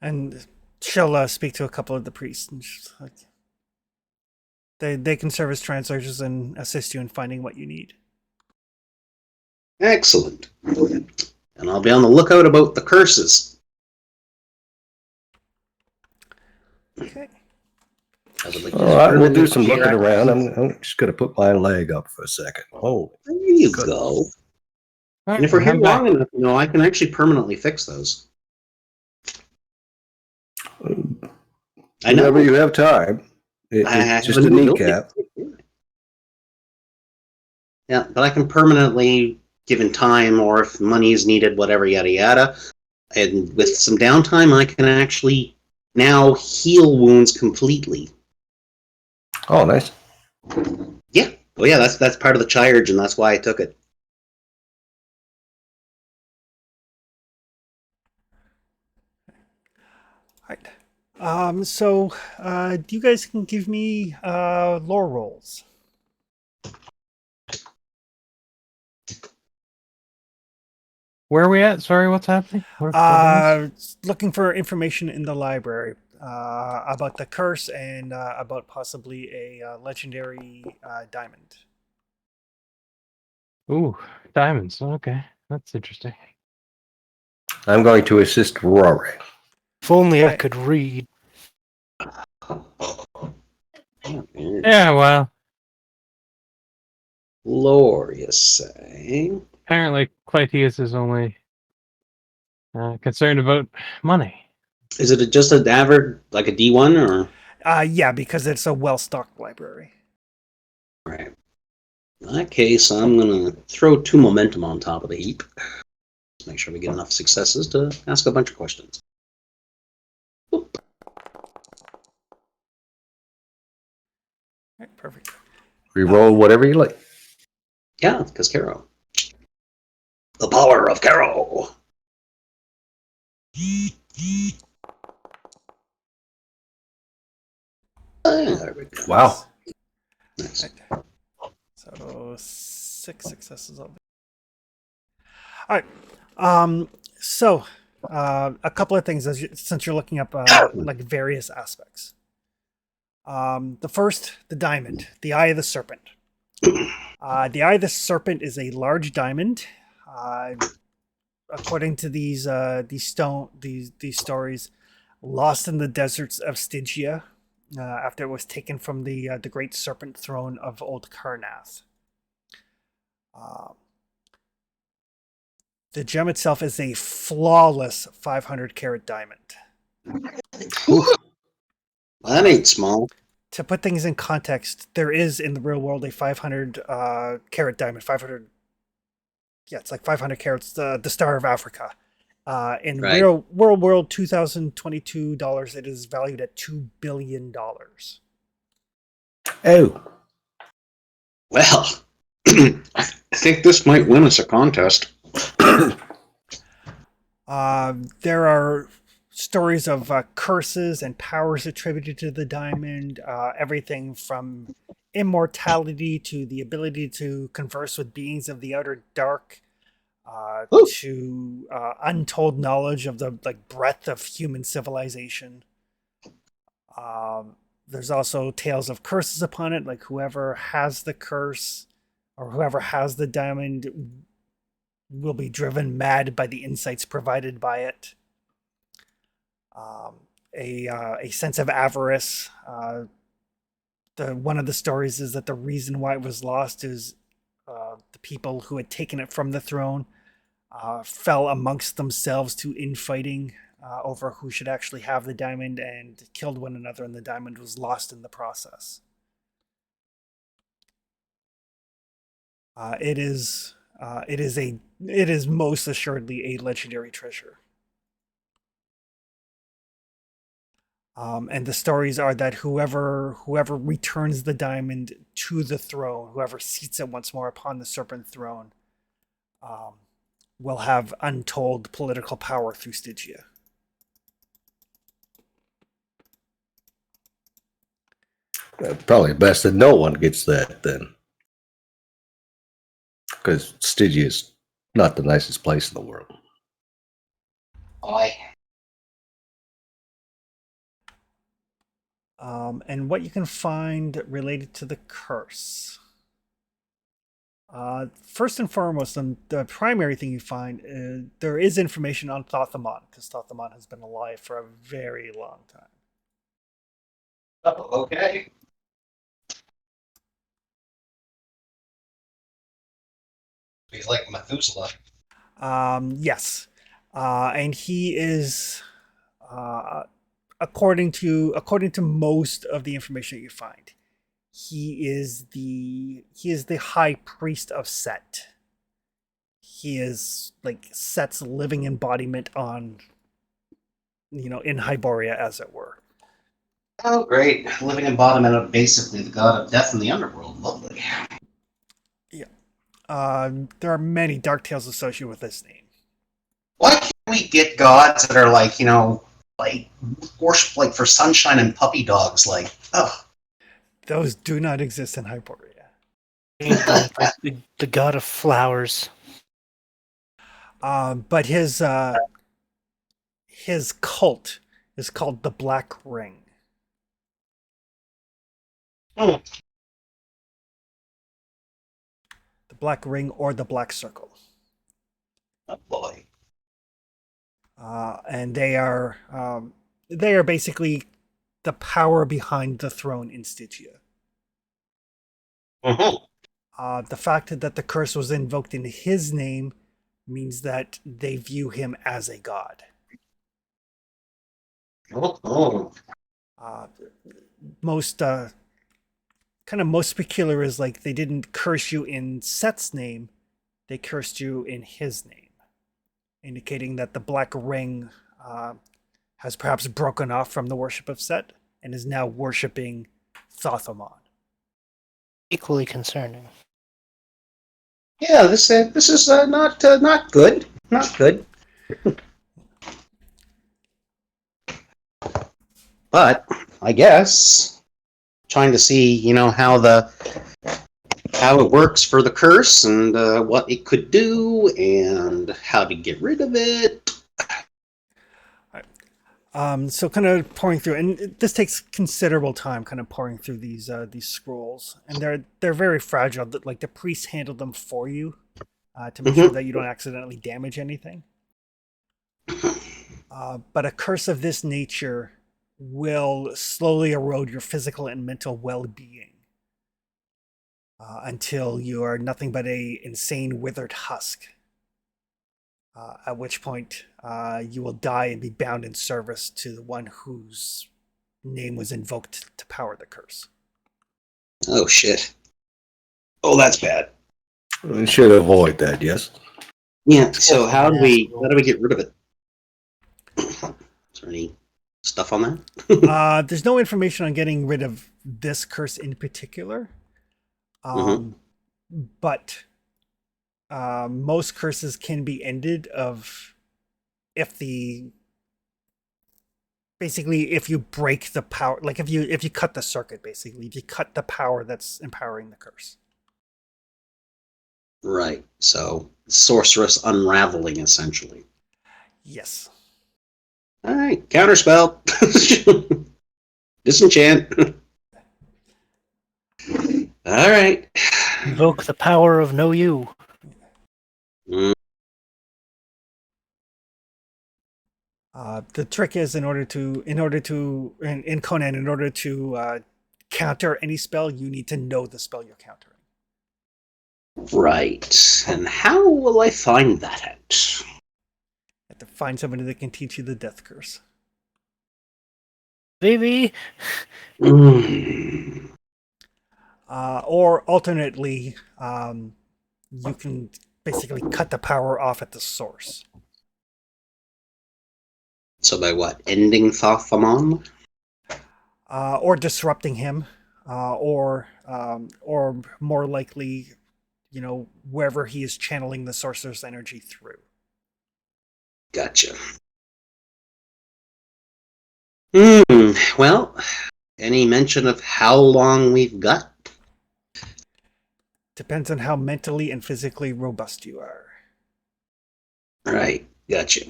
And she'll speak to a couple of the priests. And she's like, they can serve as translators and assist you in finding what you need. Excellent. And I'll be on the lookout about the curses. Okay. I would like All right, we'll do some looking around. I'm just going to put my leg up for a second. Oh, There you go. And if we're here long enough, I can actually permanently fix those. I know. whenever you have time. It's just a kneecap. Yeah, but I can permanently, given time or if money is needed, whatever, yada yada. And with some downtime, I can actually now heal wounds completely. Oh, nice. Yeah. Oh yeah, that's part of the charge, and that's why I took it. Right. So you guys can give me lore rolls. Where are we at? Sorry, what's happening? What Looking for information in the library about the curse and about possibly a legendary diamond. Ooh, diamonds. Okay, that's interesting. I'm going to assist Rory. If only I Okay. could read. Yeah, well, Lore, you say? apparently Clytius is only concerned about money. Is it just an average, like a D1, or? Yeah, because it's a well-stocked library. Right. In that case, I'm gonna throw 2 momentum on top of the heap. Let's make sure we get enough successes to ask a bunch of questions. Oop. Right, perfect. Reroll whatever you like. Yeah, because Caro. The power of Caro! There we go. Wow. Nice. So 6 successes. All right. So a couple of things since you're looking up like various aspects. The first, the diamond, the eye of the serpent. The eye of the serpent is a large diamond. According to these stories, lost in the deserts of Stygia after it was taken from the great serpent throne of old Karnath. The gem itself is a flawless 500 carat diamond. Well, that ain't small. To put things in context, there is in the real world a 500 carat diamond. 500, yeah, it's like 500 carats. The Star of Africa. In Right. real world 2022 dollars, it is valued at $2 billion. Oh. Well, I think this might win us a contest. There are stories of curses and powers attributed to the diamond, everything from immortality to the ability to converse with beings of the outer dark, Ooh. to untold knowledge of the breadth of human civilization. There's also tales of curses upon it, like whoever has the curse or whoever has the diamond will be driven mad by the insights provided by it. A sense of avarice. One of the stories is that the reason why it was lost is the people who had taken it from the throne fell amongst themselves to infighting over who should actually have the diamond and killed one another, and the diamond was lost in the process. It is most assuredly a legendary treasure. And the stories are that whoever returns the diamond to the throne, whoever seats it once more upon the serpent throne, will have untold political power through Stygia. Probably best that no one gets that then. Because Stygia is not the nicest place in the world. Boy. And what you can find related to the curse. First and foremost, the primary thing you find, there is information on Thothamon, because Thothamon has been alive for a very long time. Oh, okay. He's like Methuselah. Yes. And he is, according to most of the information that you find, he is the high priest of Set. He is like Set's living embodiment in Hyboria, as it were. Oh, great. Living embodiment of basically the god of death in the underworld. Lovely. There are many dark tales associated with this name. Why can't we get gods that are like, worship like for sunshine and puppy dogs? Like, oh. Those do not exist in Hyboria. The god of flowers. But his cult is called the Black Ring. Oh. The Black Ring or the Black Circle. Oh boy. And they are basically the power behind the throne in Stygia. Mm-hmm. The fact that the curse was invoked in his name means that they view him as a god. Oh. Most peculiar is like they didn't curse you in Set's name, they cursed you in his name, indicating that the Black Ring has perhaps broken off from the worship of Set and is now worshipping Thothamon. Equally concerning. Yeah, this is not good. Not good. But I guess trying to see, how it works for the curse and what it could do and how to get rid of it. So kind of pouring through, and this takes considerable time, kind of pouring through these scrolls, and they're very fragile. Like the priests handle them for you to make sure that you don't accidentally damage anything. But a curse of this nature will slowly erode your physical and mental well-being until you are nothing but a insane, withered husk. At which point you will die and be bound in service to the one whose name was invoked to power the curse. Oh shit. Oh, that's bad. We should avoid that, yes? Yeah, so how do we get rid of it? Is there any stuff on that? There's no information on getting rid of this curse in particular. But most curses can be ended if the basically, if you break the power, like if you cut the circuit, basically, if you cut the power that's empowering the curse. Right. So sorceress unraveling, essentially. Yes. All right. Counterspell. Disenchant. All right. Invoke the power of no you. Mm, The trick is in Conan, in order to counter any spell, you need to know the spell you're countering. right. And how will I find that out? You have to find somebody that can teach you the death curse. Baby. Mm, Or alternately, you can basically cut the power off at the source. so by what? Ending Thothamon? Or disrupting him, or more likely, wherever he is channeling the sorcerer's energy through. Gotcha. Well, any mention of how long we've got? Depends on how mentally and physically robust you are. Right. Gotcha.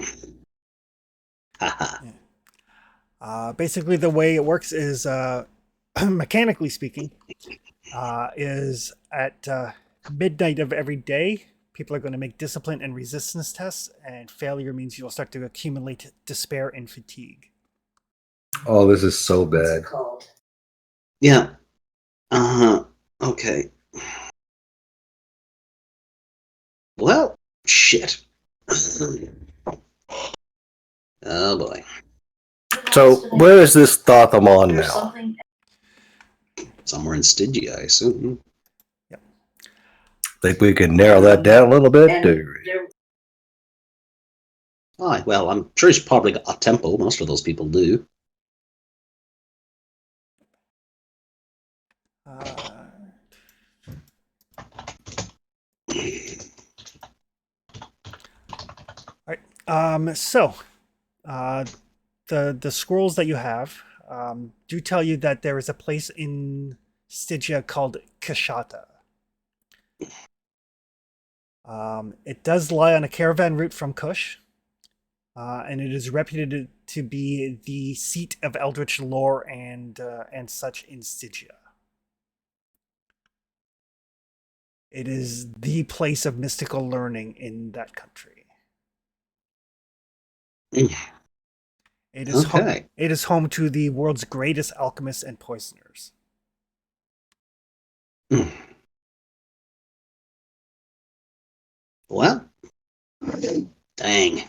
Haha. Basically, the way it works is, mechanically speaking, is at midnight of every day, people are going to make discipline and resistance tests, and failure means you'll start to accumulate despair and fatigue. Oh, this is so bad. Yeah. Okay. Well, shit. Oh boy. So where is this Thothamon now? Somewhere in Stygia, I assume. Think we can narrow that down a little bit? Oh, well, I'm sure he's probably got a temple. Most of those people do. All right. The scrolls that you have do tell you that there is a place in Stygia called Kashata. It does lie on a caravan route from Kush, and it is reputed to be the seat of eldritch lore and such in Stygia. It is the place of mystical learning in that country. It is Okay. it is home to the world's greatest alchemists and poisoners. Well, dang.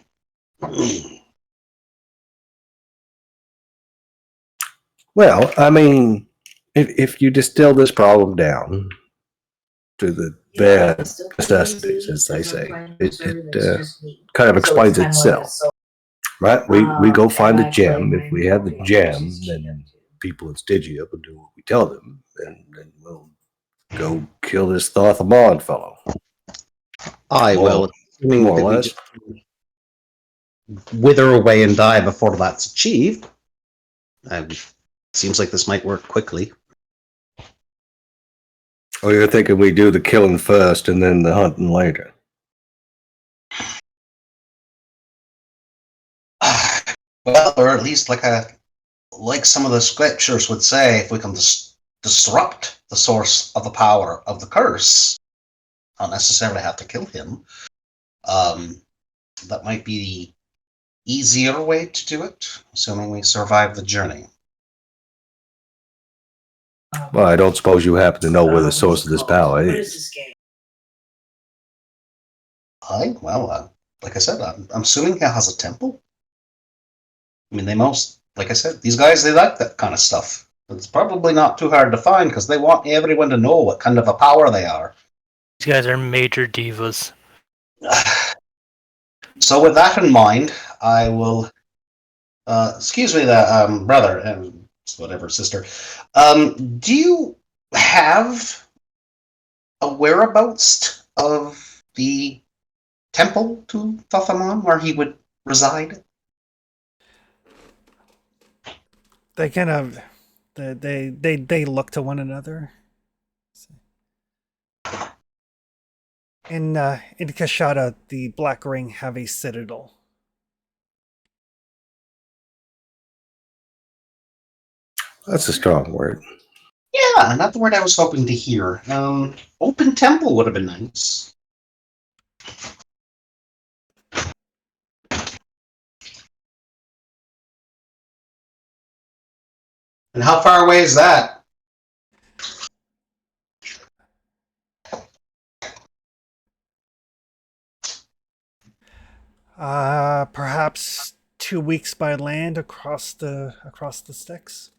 Well, I mean, if you distill this problem down to the bare necessities, as they say, it kind of explains itself, right? We go find the gem. If we have the gem, then people in Stygia will do what we tell them, and then we'll go kill this Thothamon fellow. I will. Assuming More or that we less. just wither away and die before that's achieved. Seems like this might work quickly. Oh, you're thinking we do the killing first and then the hunting later? Well, or at least like some of the scriptures would say, if we can disrupt the source of the power of the curse, not necessarily have to kill him. That might be the easier way to do it, assuming we survive the journey. Well, I don't suppose you happen to know where the source of this power is. Like I said, I'm assuming he has a temple. I mean, like I said, these guys, they like that kind of stuff. It's probably not too hard to find because they want everyone to know what kind of a power they are. These guys are major divas. So with that in mind, I will... excuse me, brother, and whatever, sister. Do you have a whereabouts of the temple to Thothamon where he would reside? They kind of they look to one another. In Kashada, the Black Ring have a citadel. That's a strong word. Yeah, not the word I was hoping to hear. Open temple would have been nice. And how far away is that? Perhaps 2 weeks by land across the sticks.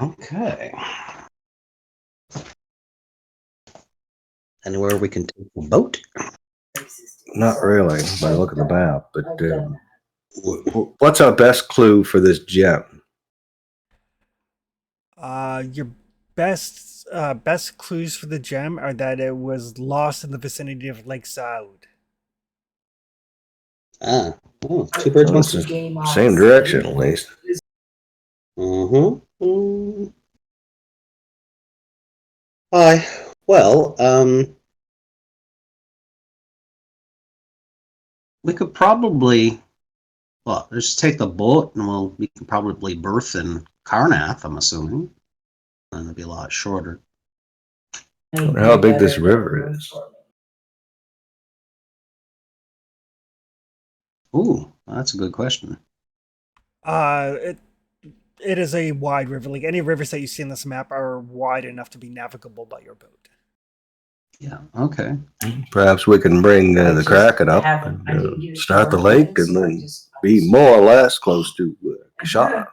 Okay. Anywhere we can take a boat? Not really, by the look at the map, but what's our best clue for this gem? Your best clues for the gem are that it was lost in the vicinity of Lake Saud. Two birds, one It's stone. the same direction, at least. Mm-hmm. Well, we could probably, well, just take the boat and we can probably berth in Karnath, I'm assuming. And it'll be a lot shorter. I wonder how big this river is. Ooh, that's a good question. It is a wide river. Like any rivers that you see in this map are wide enough to be navigable by your boat. Yeah, okay. Perhaps we can bring the Kraken up and start the lake and then be more or less close to Kashara.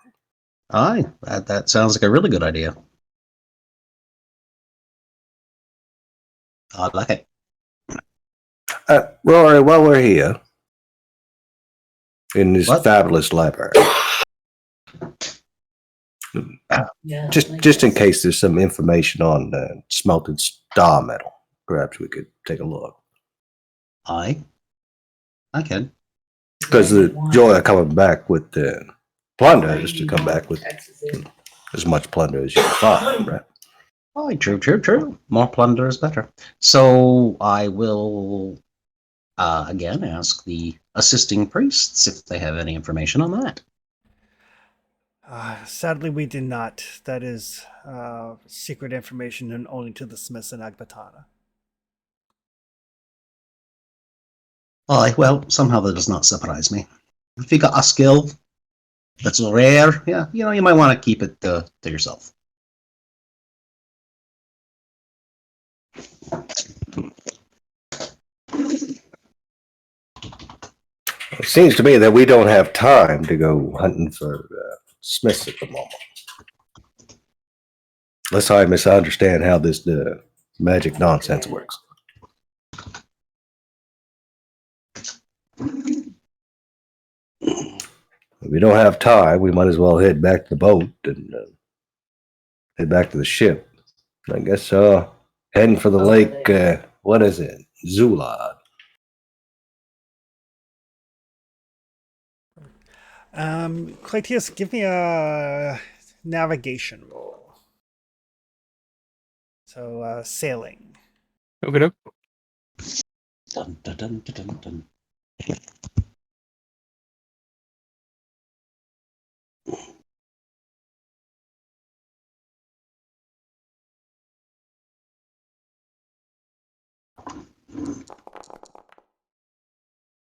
Aye, that sounds like a really good idea. I like it. Rory, while we're here in this What? fabulous library, just in case there's some information on smelted star metal, perhaps we could take a look. I can. Because the joy of coming back with the plunder is to come back with as much plunder as you can find, right? Aye, true. More plunder is better. So I will again ask the assisting priests if they have any information on that. Sadly, we did not. That is secret information and only to the Smiths in Agbatana. Aye, well, somehow that does not surprise me. If you got a skill that's rare, yeah, you might want to keep it to yourself. It seems to me that we don't have time to go hunting for Smiths at the moment. Unless I misunderstand how this magic nonsense works. If we don't have time, we might as well head back to the boat and head back to the ship. I guess heading for the lake, what is it? Zulad. Clytius, give me a navigation roll. So, sailing. Okay. Dun, dun, dun, dun, dun, dun.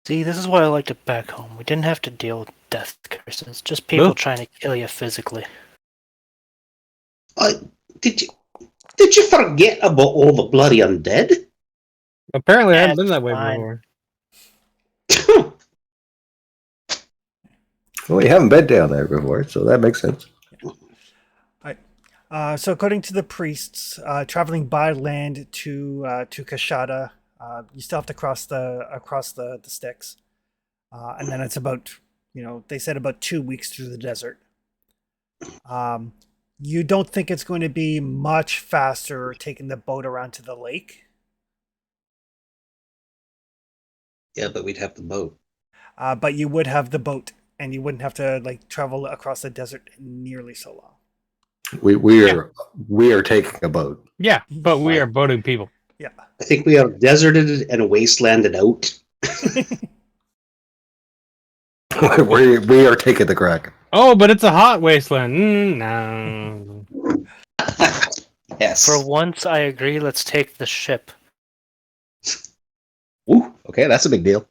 See, this is why I liked it back home. We didn't have to deal with death curses, just people Huh? trying to kill you physically. Did you forget about all the bloody undead? Apparently, I haven't been That's that way fine. before. Well, we haven't been down there before, so that makes sense. So, according to the priests, traveling by land to Kashada, you still have to cross the Styx, and then it's about they said about 2 weeks through the desert. You don't think it's going to be much faster taking the boat around to the lake? Yeah, but we'd have the boat. But you would have the boat, and you wouldn't have to like travel across the desert nearly so long. We are taking a boat. Yeah, but we are boating people. Yeah. I think we have deserted and wastelanded out. we are taking the Kraken. Oh, but it's a hot wasteland. No. Yes. For once, I agree. Let's take the ship. Ooh, okay, that's a big deal.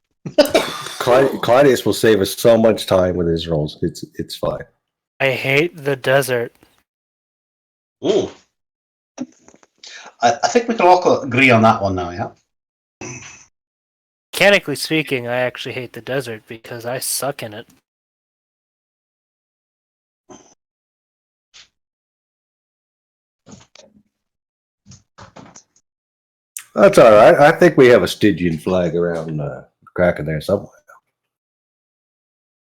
Claudius will save us so much time with his rolls. It's fine. I hate the desert. Ooh. I think we can all agree on that one now, yeah? Mechanically speaking, I actually hate the desert because I suck in it. That's all right. I think we have a Stygian flag around Kraken there somewhere.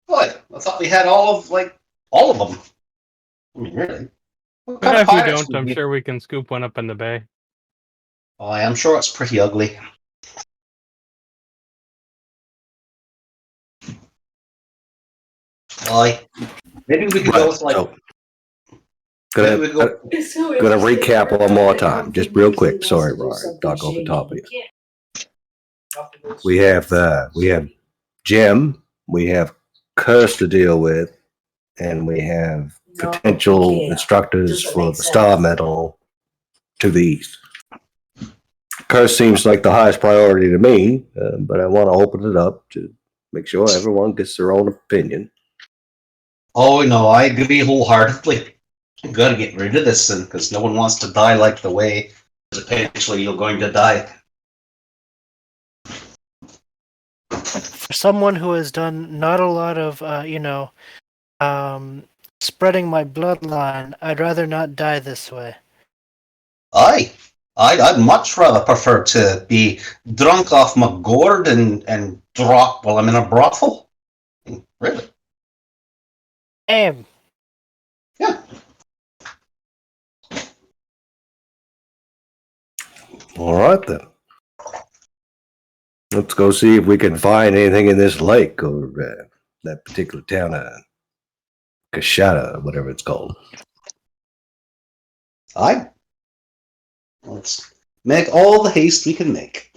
What? I thought we had all of them. I mean, really? What But kind of if we pirates don't, would I'm we- sure we can scoop one up in the bay. Oh, I'm sure it's pretty ugly. Aye. Maybe we could go with like. So, maybe we gonna go, gonna recap one more time, just real quick. Sorry, Ryan, talk over top of you. We have Jim, we have Curse to deal with, and we have potential instructors for the Star Medal to the east. Curse seems like the highest priority to me, but I want to open it up to make sure everyone gets their own opinion. oh no, I agree wholeheartedly. You gotta get rid of this thing because no one wants to die like the way potentially you're going to die. For someone who has done not a lot of, spreading my bloodline, I'd rather not die this way. Aye. I'd much rather prefer to be drunk off my gourd and drop while I'm in a brothel. Really? Damn. Yeah. All right then. Let's go see if we can find anything in this lake or that particular town of Kashada, whatever it's called. Aye. Let's make all the haste we can make.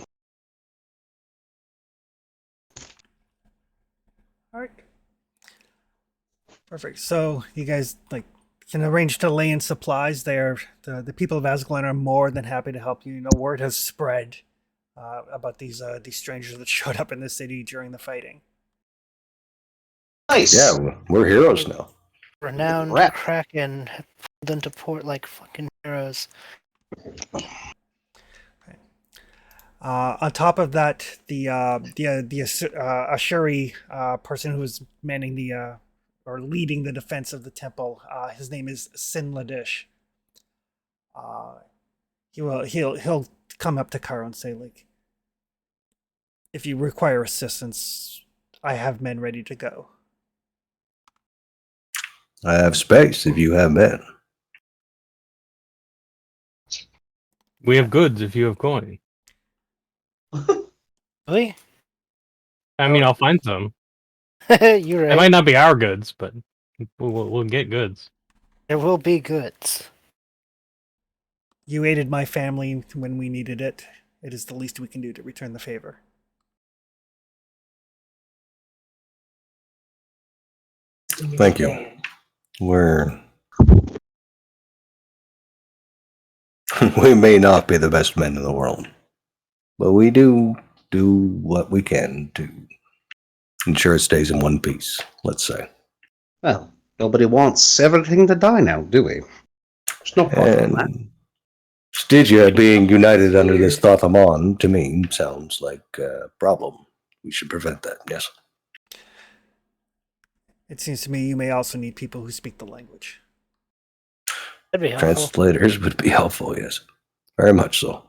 All right. Perfect. So you guys can arrange to lay in supplies there. The people of Asglan are more than happy to help you. You know, word has spread about these strangers that showed up in the city during the fighting. Nice. Yeah, we're heroes now. Renowned Crap. Kraken have pulled into port like fucking heroes. On top of that, the Ashuri person who is manning the or leading the defense of the temple, his name is Sin Ladish. He'll come up to Cairo and say, like, if you require assistance, I have men ready to go. I have space if you have men. We have goods if you have coin. Really? I mean, I'll find some. You're It right. might not be our goods, but we'll get goods. There will be goods. You aided my family when we needed it. It is the least we can do to return the favor. Thank you. We may not be the best men in the world, but we do what we can to ensure it stays in one piece, let's say. Well, nobody wants everything to die now, do we? There's no problem in that. And Stygia being united under this Thothamon, to me, sounds like a problem. We should prevent that, yes. It seems to me you may also need people who speak the language. That'd be helpful. Translators would be helpful, yes. Very much so.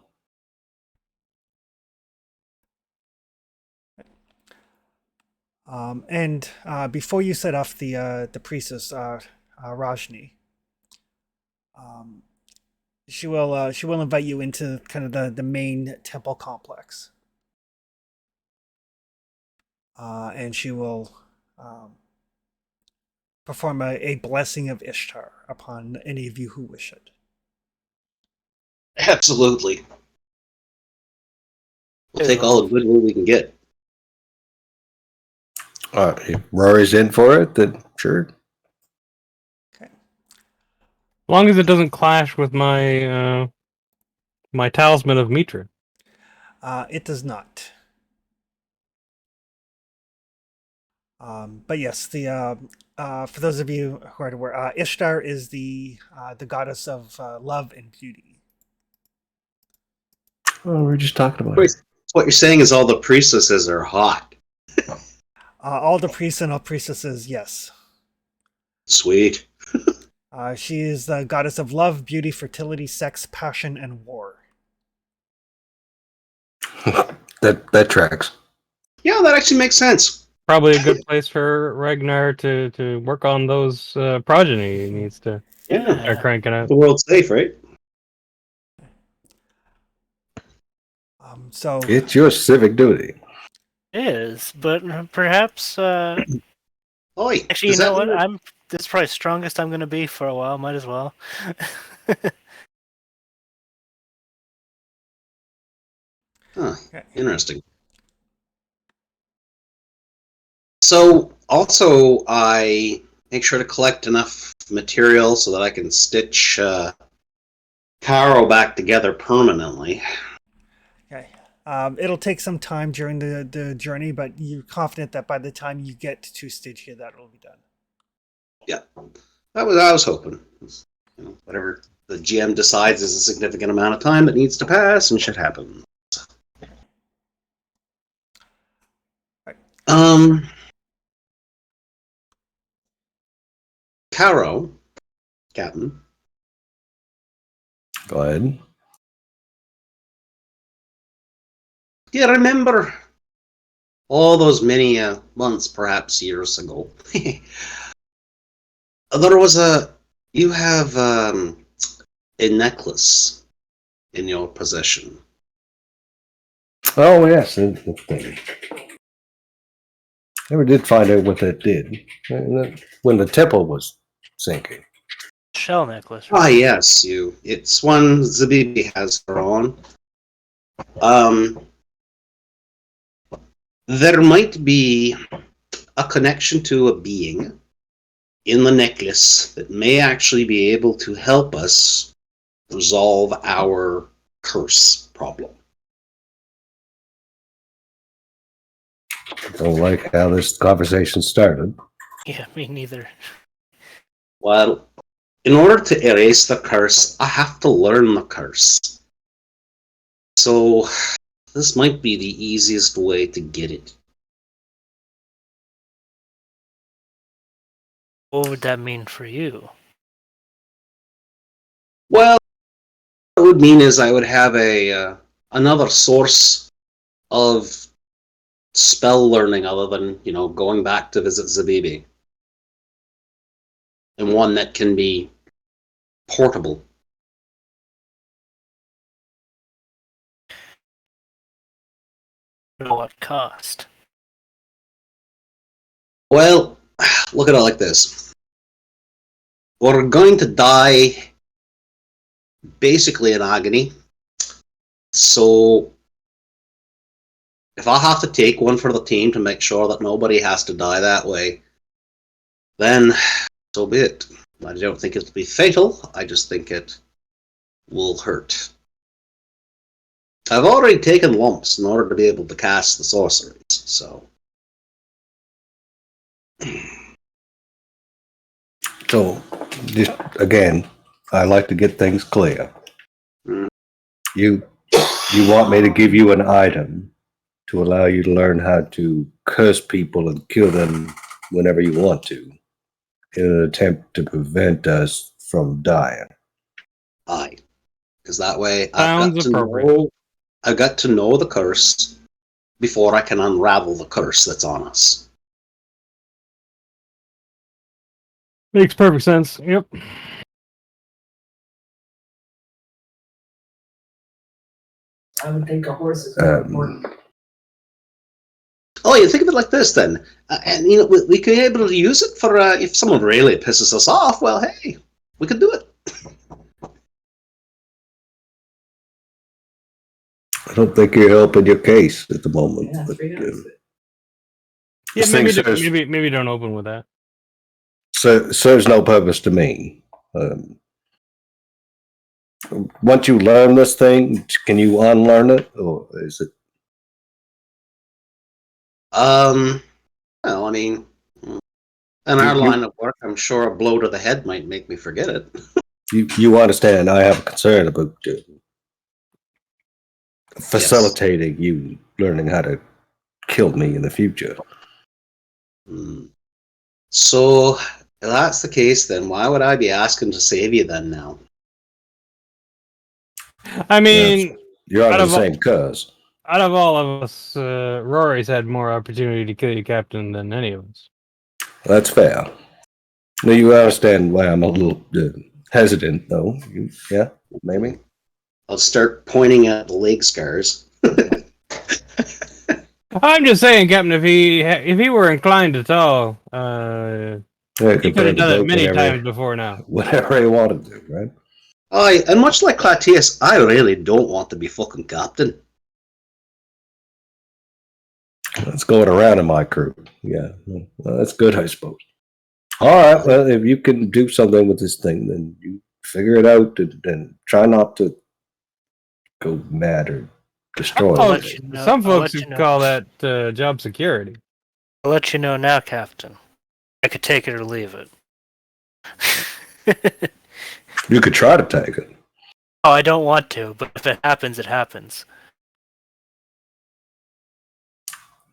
And before you set off the priestess Rajni, she will invite you into kind of the main temple complex. and she will perform a blessing of Ishtar upon any of you who wish it. Absolutely. We'll take all the goodwill we can get. If Rory's in for it, then sure. Okay. As long as it doesn't clash with my my talisman of Mitra. It does not. But yes, the for those of you who are aware, Ishtar is the goddess of love and beauty. Oh, we are just talking about Wait, it. what you're saying is all the priestesses are hot. All the priests and all priestesses, yes. Sweet. She is the goddess of love, beauty, fertility, sex, passion, and war. That tracks. Yeah, that actually makes sense. Probably a good place for Ragnar to work on those progeny he needs to Yeah. start cranking out. The world's safe, right? So It's your civic duty. It is, but perhaps. Oi, Actually, you does that know what? mean- This is probably strongest I'm going to be for a while. Might as well. Huh, okay. interesting. So, also, I make sure to collect enough material so that I can stitch Caro back together permanently. Okay. It'll take some time during the journey, but you're confident that by the time you get to Stygia, that will be done. Yeah, I was hoping. You know, whatever the GM decides is a significant amount of time that needs to pass, and shit happens. Right. Caro, Captain. Go ahead. Do you remember all those many months, perhaps years ago? There was you have a necklace in your possession. Oh yes, that thing. Never did find out what that did when the temple was sinking. Shell necklace. Ah, Right? yes, you. It's one Zabibi has her on. There might be a connection to a being in the necklace that may actually be able to help us resolve our curse problem. Don't like how this conversation started. Yeah, me neither. Well, in order to erase the curse, I have to learn the curse. So, this might be the easiest way to get it. What would that mean for you? Well, what it would mean is I would have a another source of spell learning other than, you know, going back to visit Zabibi. And one that can be portable. At what cost? Well, look at it like this. We're going to die basically in agony. So if I have to take one for the team to make sure that nobody has to die that way, then so be it. I don't think it'll be fatal. I just think it will hurt. I've already taken lumps in order to be able to cast the sorceries, so. So, just again, I like to get things clear. Mm. You want me to give you an item to allow you to learn how to curse people and kill them whenever you want to, in an attempt to prevent us from dying. Aye. Because that way Sounds appropriate. I've got to know the curse before I can unravel the curse that's on us. Makes perfect sense. Yep. I would think a horse is more important. Oh, you think of it like this then, and we could be able to use it for if someone really pisses us off. Well, hey, we could do it. I don't think you're helping your case at the moment. Yeah, but, 300. Yeah, This thing maybe says- maybe don't open with that. so serves no purpose to me. Once you learn this thing, can you unlearn it, or is it? Well, I mean, in our line of work, I'm sure a blow to the head might make me forget it. You understand? I have a concern about facilitating you learning how to kill me in the future. So, if that's the case, then why would I be asking to save you then now? I mean, You're Out under of the all- same curse. out of all of us, Rory's had more opportunity to kill you, Captain, than any of us. That's fair. Now you understand why I'm a little hesitant, though. Yeah, maybe. I'll start pointing at the leg scars. I'm just saying, Captain, if he were inclined at all, Yeah, he could have done it many times before now. Whatever he wanted to, right? Aye, and much like Clatius, I really don't want to be fucking captain. That's going around in my crew. Yeah, well, that's good, I suppose. All right, well, if you can do something with this thing, then you figure it out and try not to go mad or destroy I'll it. let you know- Some I'll folks let you would know. call that job security. I'll let you know now, Captain. I could take it or leave it. You could try to take it. Oh, I don't want to, but if it happens, it happens.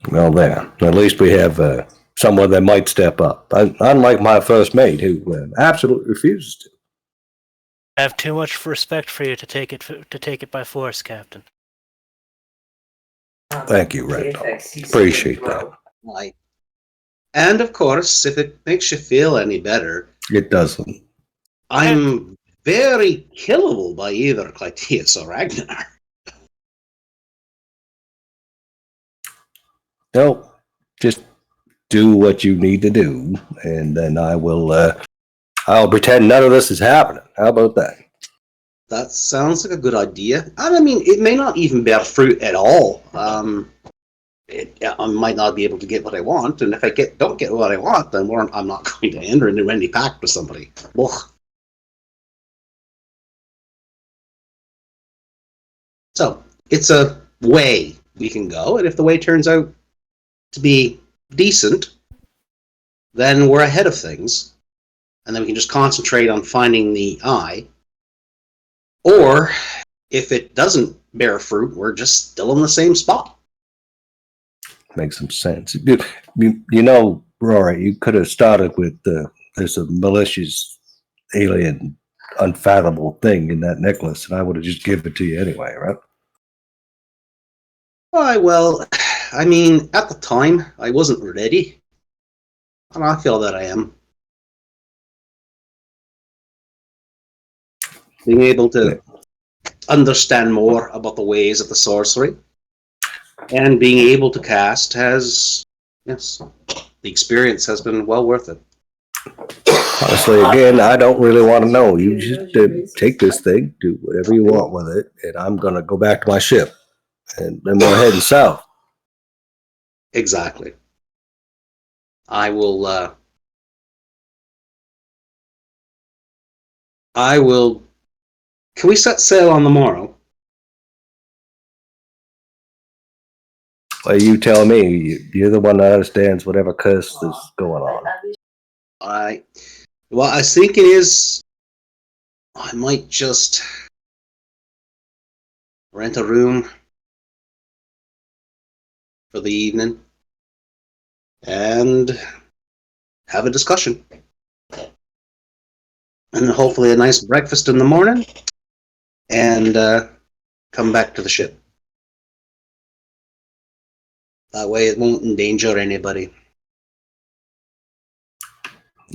Well, there. At least we have someone that might step up. Unlike my first mate, who absolutely refuses to. I have too much respect for you to take it by force, Captain. Thank you, Randall. Appreciate that. Aye. And of course, if it makes you feel any better, It doesn't. I'm very killable by either Clytius or Ragnar. No, just do what you need to do, and then I'll pretend none of this is happening. How about that? That sounds like a good idea. And I mean, it may not even bear fruit at all. I might not be able to get what I want, and if I don't get what I want, then I'm not going to enter into any pact with somebody. Ugh. So it's a way we can go, and if the way turns out to be decent, then we're ahead of things, and then we can just concentrate on finding the eye. Or if it doesn't bear fruit, we're just still in the same spot. Makes some sense. You know, Rory, you could have started with there's a malicious alien unfathomable thing in that necklace, and I would have just given it to you anyway, right? Why, well, I mean, at the time, I wasn't ready. And I feel that I am. Being able to understand more about the ways of the sorcery and being able to cast has, yes, the experience has been well worth it. Honestly, again, I don't really want to know. You just take this thing, do whatever you want with it, and I'm going to go back to my ship. And then we're heading south. Exactly. I will can we set sail on the morrow? Well, you tell me. You're the one that understands whatever curse is going on. I was thinking is I might just rent a room for the evening and have a discussion. And hopefully a nice breakfast in the morning and come back to the ship. That way it won't endanger anybody.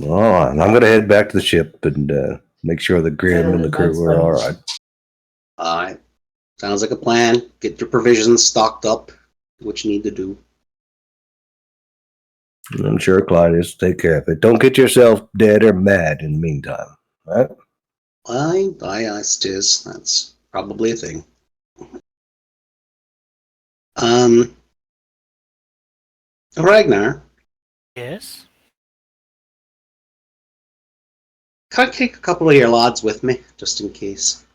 All right, I'm going to head back to the ship and make sure the Grim and the crew are all right. Alright. Sounds like a plan. Get your provisions stocked up. Do what you need to do. I'm sure Claudius will take care of it. Don't get yourself dead or mad in the meantime. Right? I stis. That's probably a thing. Ragnar, Yes. can I take a couple of your lads with me, just in case?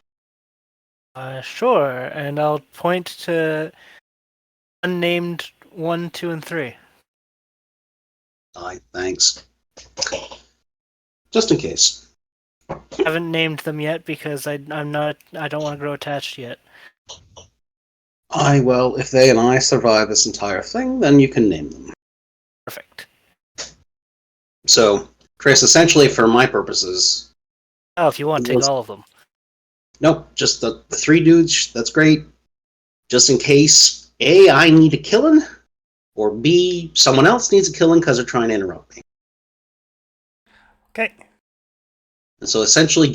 Sure. And I'll point to unnamed 1, 2, and 3. Aye, thanks. Just in case. Haven't named them yet because I don't want to grow attached yet. Aye, well, if they and I survive this entire thing, then you can name them. Perfect. So, Chris, essentially for my purposes, Oh, if you want, take all of them. nope, just the three dudes, that's great. Just in case, A, I need a killing, or B, someone else needs a killing because they're trying to interrupt me. Okay. And so essentially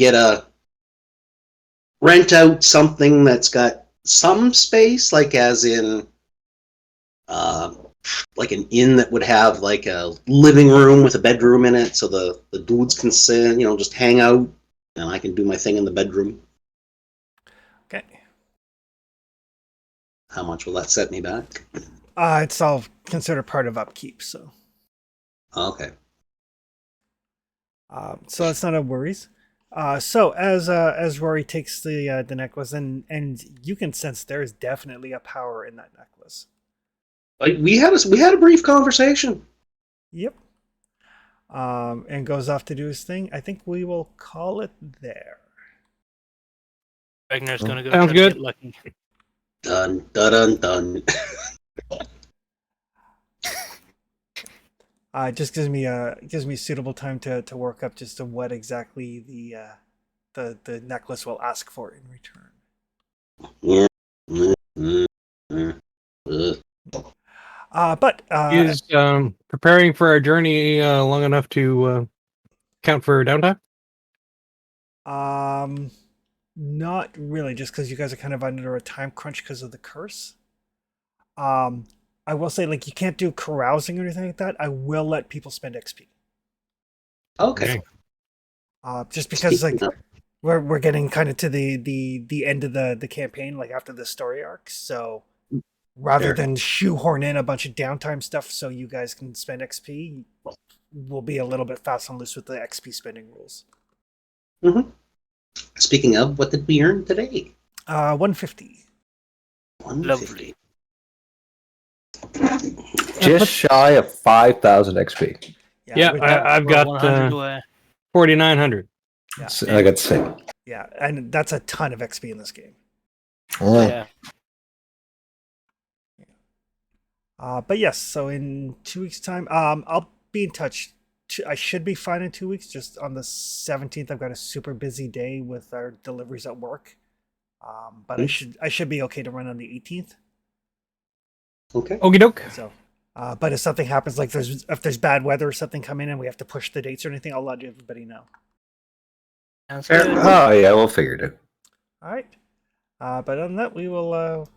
rent out something that's got some space, like as in like an inn that would have like a living room with a bedroom in it, so the dudes can sit, just hang out, and I can do my thing in the bedroom. Okay. How much will that set me back? It's all considered part of upkeep, so Okay. so that's not a worries. So as Rory takes the necklace, and you can sense there is definitely a power in that necklace. We had a brief conversation. Yep. And goes off to do his thing. I think we will call it there. Ragnar's going to go Sounds try good. to get lucky. Dun dun dun dun. It just gives me suitable time to work up just to what exactly the necklace will ask for in return. Yeah. But Is preparing for our journey long enough to count for downtime? not really, just because you guys are kind of under a time crunch because of the curse. I will say, like, you can't do carousing or anything like that. I will let people spend XP. Okay. Just because like Speaking of- we're getting kind of to the end of the campaign, like after the story arc. So rather Sure. than shoehorn in a bunch of downtime stuff so you guys can spend XP, we'll be a little bit fast and loose with the XP spending rules. Speaking of, what did we earn today? 150. 150. Just shy of 5,000 XP. Yeah, we- I've We're got 100 away. 4,900. Yeah. So I got the same. yeah, and that's a ton of XP in this game. Yeah. But yes, so in 2 weeks' time, I'll be in touch. I should be fine in 2 weeks. Just on the 17th, I've got a super busy day with our deliveries at work. But I should be okay to run on the 18th. Okay. Okie doke. So, but if something happens, like if there's bad weather or something coming in, we have to push the dates or anything, I'll let everybody know. Sounds Fair. good. Oh, yeah, we'll figure it out. All right. But other than that, we will